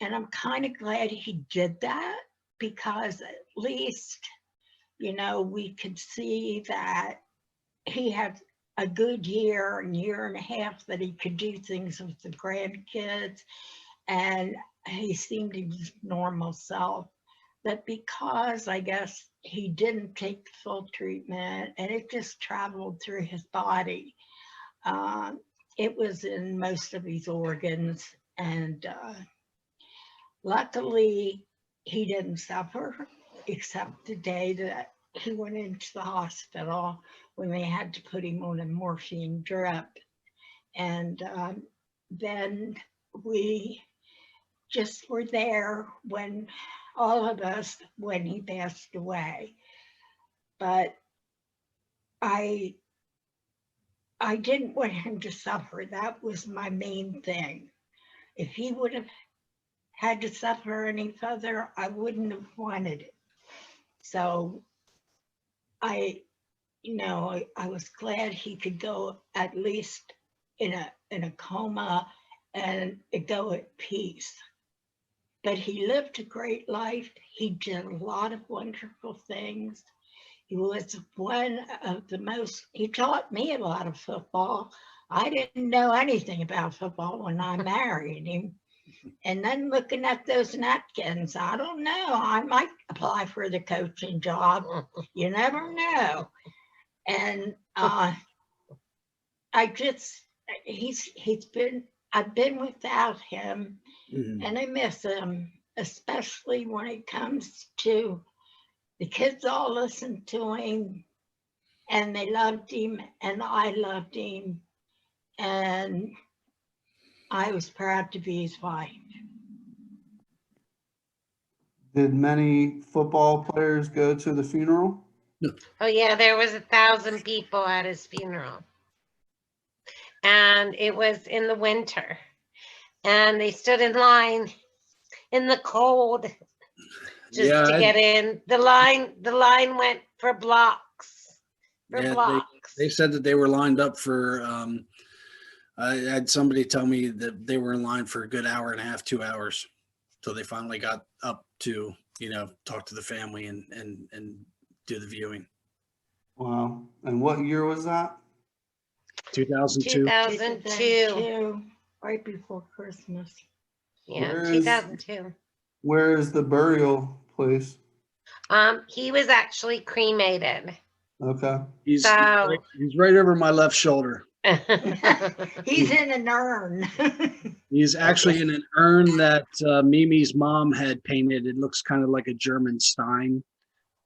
And I'm kind of glad he did that, because at least, we could see that he had a good year and a half that he could do things with the grandkids, and he seemed his normal self. But because I guess he didn't take the full treatment and it just traveled through his body, It was in most of his organs, and luckily he didn't suffer, except the day that he went into the hospital when they had to put him on a morphine drip. And then we just were there when all of us, when he passed away. But I didn't want him to suffer. That was my main thing. If he would have had to suffer any further, I wouldn't have wanted it. So I was glad he could go at least in a coma and go at peace. But he lived a great life. He did a lot of wonderful things. He was one of the most, he taught me a lot of football. I didn't know anything about football when I married him. And then looking at those napkins, I don't know, I might apply for the coaching job. You never know. And I've been without him, and I miss him, especially when it comes to the kids all listened to him, and they loved him, and I loved him, and I was proud to be his wife. Did many football players go to the funeral? Oh yeah, there was 1,000 people at his funeral. And it was in the winter. And they stood in line in the cold just to get in. The line went for blocks. They said that they were lined up for I had somebody tell me that they were in line for a good hour and a half, 2 hours. So they finally got up to, talk to the family and do the viewing. Wow. And what year was that? 2002. 2002. Right before Christmas. Yeah, Where is- 2002. Where is the burial place? He was actually cremated. Okay. He's So- he's right over my left shoulder. He's in an urn. He's actually in an urn that Mimi's mom had painted. It looks kind of like a German Stein.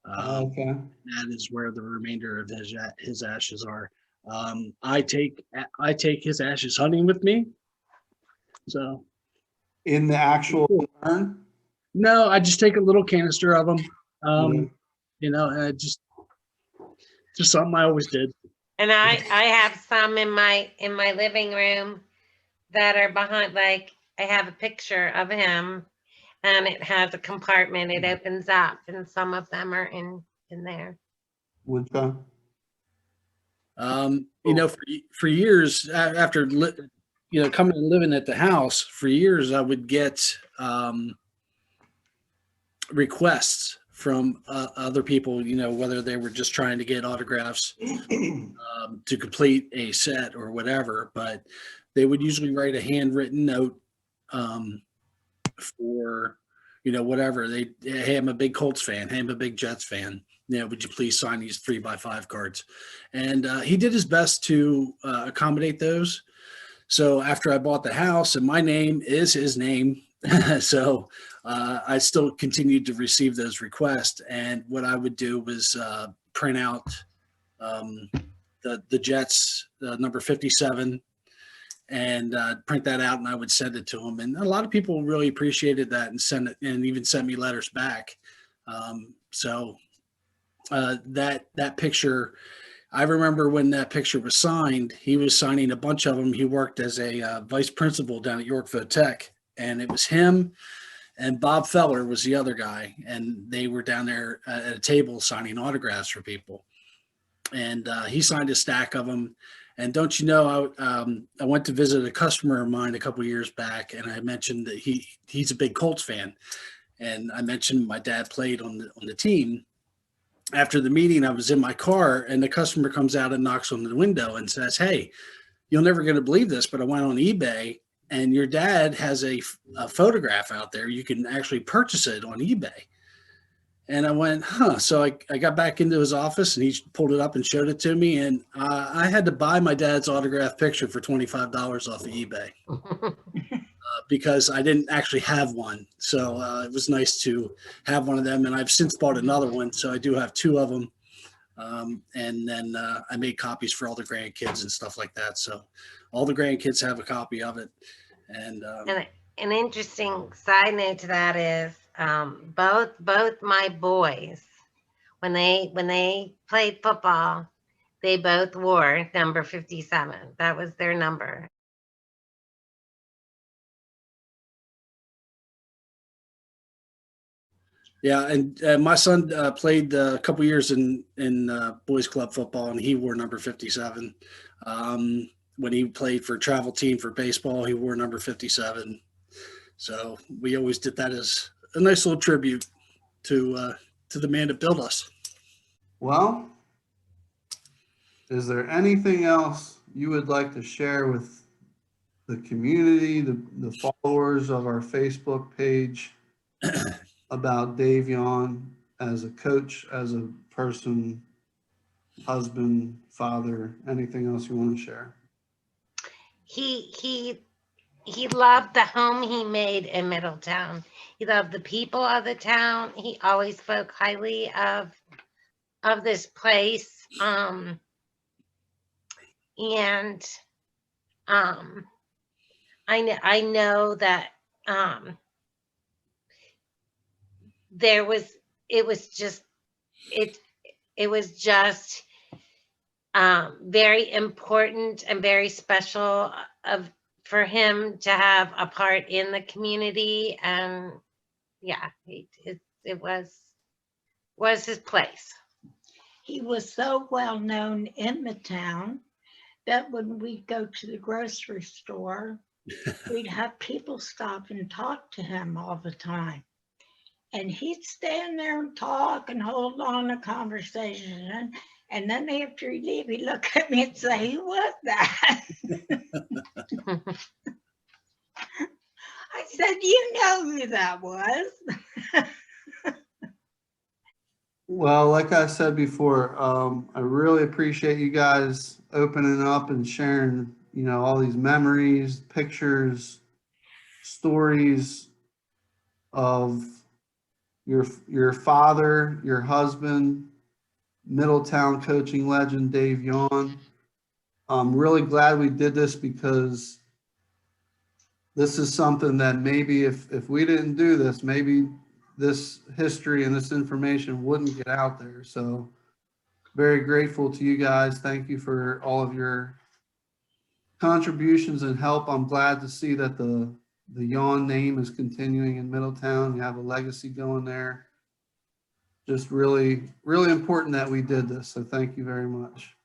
Okay. That is where the remainder of his ashes are. I take his ashes hunting with me. So In the actual urn? no, I just take a little canister of them. Yeah. Just something I always did. And I have some in my living room that are behind, like I have a picture of him and it has a compartment, it opens up, and some of them are in there. Okay. For years after coming and living at the house, for years I would get requests from other people, whether they were just trying to get autographs to complete a set or whatever, but they would usually write a handwritten note for, whatever. Hey, I'm a big Colts fan. Hey, I'm a big Jets fan. Would you please sign these 3x5 cards? And he did his best to accommodate those. So after I bought the house, and my name is his name, so I still continued to receive those requests. And what I would do was print out the Jets number 57 and print that out, and I would send it to him. And a lot of people really appreciated that and sent it, and even sent me letters back. That picture, I remember when that picture was signed, he was signing a bunch of them. He worked as a vice principal down at Yorkville Tech, and it was him and Bob Feller was the other guy. And they were down there at a table signing autographs for people. And he signed a stack of them. And don't you know, I went to visit a customer of mine a couple of years back, and I mentioned that he's a big Colts fan. And I mentioned my dad played on the team. After the meeting, I was in my car, and the customer comes out and knocks on the window and says, "Hey, you're never going to believe this, but I went on eBay, and your dad has a photograph out there. You can actually purchase it on eBay." And I went, huh. So I got back into his office and he pulled it up and showed it to me. And I had to buy my dad's autographed picture for $25 off of eBay because I didn't actually have one. So it was nice to have one of them. And I've since bought another one. So I do have two of them. And then I made copies for all the grandkids and stuff like that. So all the grandkids have a copy of it. And an interesting side note to that is both my boys, when they played football, they both wore number 57. That was their number. yeah, and my son played a couple years in boys club football, and he wore number 57. When he played for travel team for baseball, he wore number 57. So we always did that as a nice little tribute to the man that built us. Well, is there anything else you would like to share with the community, the followers of our Facebook page about Dave Yohn as a coach, as a person, husband, father, anything else you want to share? He loved the home he made in Middletown. He loved the people of the town. He always spoke highly of this place. I know that it was just very important and very special for him to have a part in the community. And yeah, it was his place. He was so well known in the town that when we go to the grocery store, we'd have people stop and talk to him all the time. And he'd stand there and talk and hold on a conversation. And then after he'd leave, he'd look at me and say, "Who was that?" I said, "You know who that was." Well, like I said before, I really appreciate you guys opening up and sharing, all these memories, pictures, stories of your father, your husband, Middletown coaching legend, Dave Yohn. I'm really glad we did this because this is something that maybe if we didn't do this, maybe this history and this information wouldn't get out there. So very grateful to you guys. Thank you for all of your contributions and help. I'm glad to see that the Yohn name is continuing in Middletown. You have a legacy going there. Just really, really important that we did this. So thank you very much.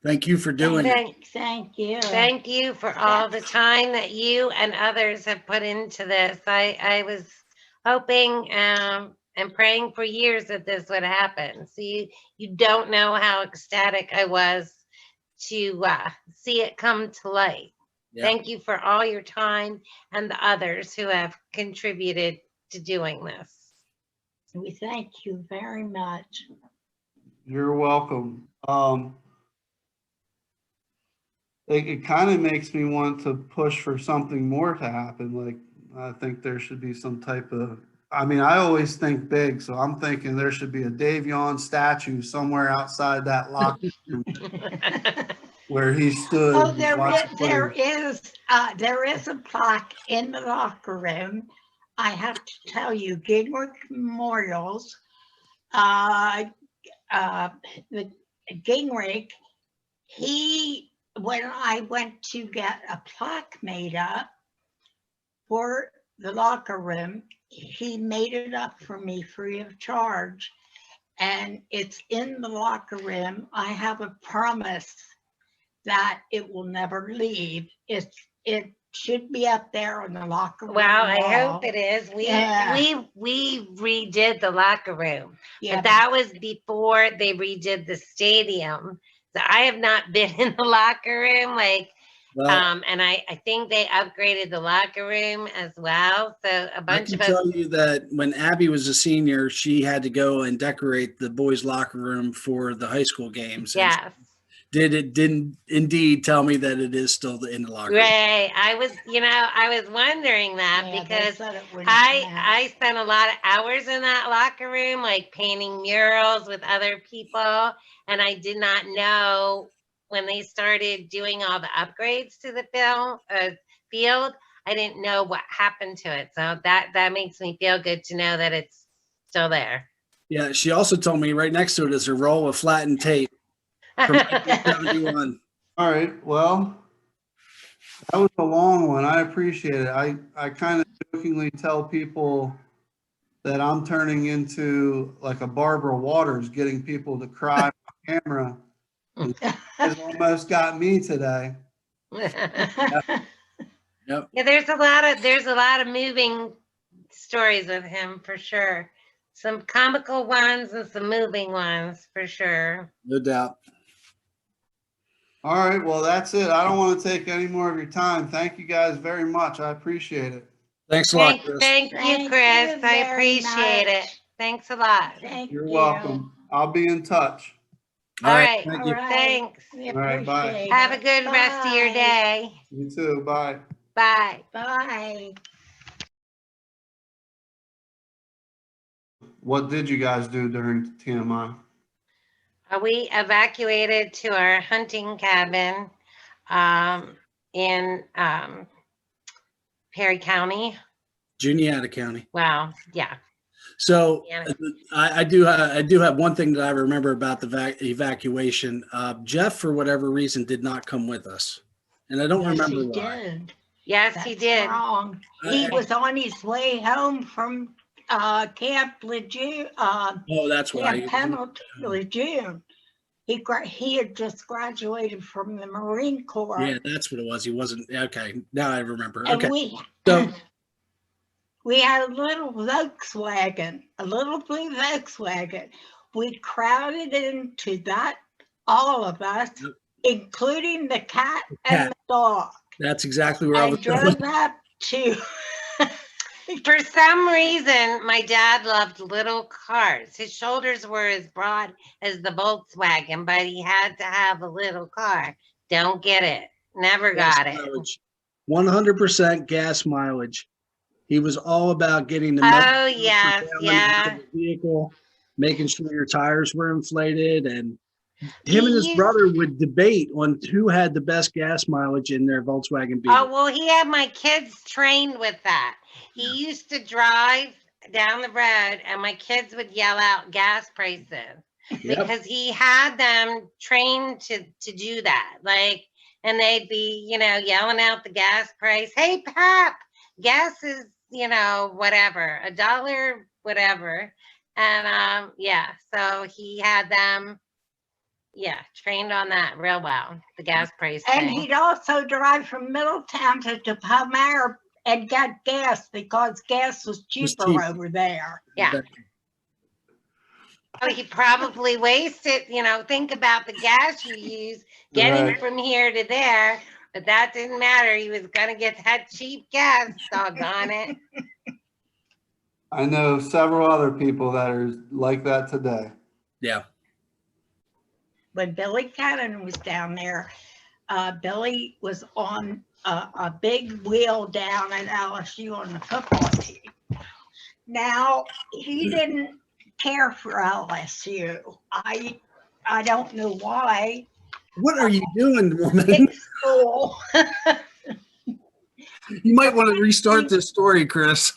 Thank you for doing it. Thank you. Thank you for all the time that you and others have put into this. I was hoping and praying for years that this would happen. So you don't know how ecstatic I was to see it come to light. Yeah. Thank you for all your time and the others who have contributed to doing this. We thank you very much. You're welcome. It kind of makes me want to push for something more to happen. Like, I think there should be some type of, I always think big, so I'm thinking there should be a Dave Yohn statue somewhere outside that locker room where he stood. Oh, there is a plaque in the locker room. I have to tell you, Gingrich Memorials, the Gingrich, when I went to get a plaque made up for the locker room, he made it up for me free of charge. And it's in the locker room. I have a promise that it will never leave. It should be up there on the locker room. Well, wall. I hope it is. We redid the locker room, but that was before they redid the stadium. So I have not been in the locker room. Like, Well, And I think they upgraded the locker room as well. So a I bunch can of us. tell you that when Abby was a senior, she had to go and decorate the boys' locker room for the high school games. And Yes. didn't indeed tell me that it is still in the locker room. Right. I was wondering that Yeah, they because said it wouldn't match. I spent a lot of hours in that locker room, like painting murals with other people. And I did not know when they started doing all the upgrades to the field, I didn't know what happened to it. So that makes me feel good to know that it's still there. Yeah, she also told me right next to it is a roll of flattened tape from 1971. All right, well, that was a long one. I appreciate it. I kind of jokingly tell people that I'm turning into like a Barbara Waters, getting people to cry on camera. It almost got me today. Yep. Yeah, there's a lot of moving stories with him for sure. Some comical ones and some moving ones for sure. No doubt. All right, well, that's it. I don't want to take any more of your time. Thank you guys very much. I appreciate it. Thanks a lot, Chris. Thank you, Thank Chris. you I very appreciate it. much. Thanks a lot. Thank You're you. welcome. I'll be in touch. All right. Thank All you. right. Thanks. We All right, bye. appreciate Have a it. good rest of your Bye. day. You too. Bye. Bye. Bye. What did you guys do during TMI? We evacuated to our hunting cabin in Perry County. Juniata County. Wow. Yeah. So Yeah. I do have one thing that I remember about the evacuation. Jeff, for whatever reason, did not come with us, and I don't Yes, remember he why. did. Yes, That's he did. wrong. I- He was on his way home from Camp Lejeune. Oh, that's why. Camp Pendleton, Lejeune. He had just graduated from the Marine Corps. Yeah, that's what it was. He wasn't okay. Now I remember. And Okay, so we had a little Volkswagen, a little blue Volkswagen. We crowded into that, all of us, Yep. including the cat cat. and the dog, that's exactly where I and was going. drove up to. For some reason, my dad loved little cars. His shoulders were as broad as the Volkswagen, but he had to have a little car. Don't get it. Never got it. 100% gas mileage. He was all about getting the Oh, most yes, gallon yeah. out of the vehicle, making sure your tires were inflated, and He him and his used- brother would debate on who had the best gas mileage in their Volkswagen Beetle. Oh, well, he had my kids trained with that. He used to drive down the road and my kids would yell out gas prices because he had them trained to do that. Like, and they'd be, yelling out the gas price. Hey, Pap, gas is, whatever, $1, whatever. And so he had them, trained on that real well, the gas price And thing. he'd also drive from Middletown to Palmyra and get gas because gas was cheaper cheap. over there. Yeah. Oh, he probably wasted, think about the gas you use getting Right. from here to there, but that didn't matter. He was going to get that cheap gas, doggone it. I know several other people that are like that today. Yeah. When Billy Cannon was down there, Billy was on a big wheel down at LSU on the football team. Now, he didn't care for LSU. I don't know why. What are you doing, woman? Big school. You might want to restart this story, Chris.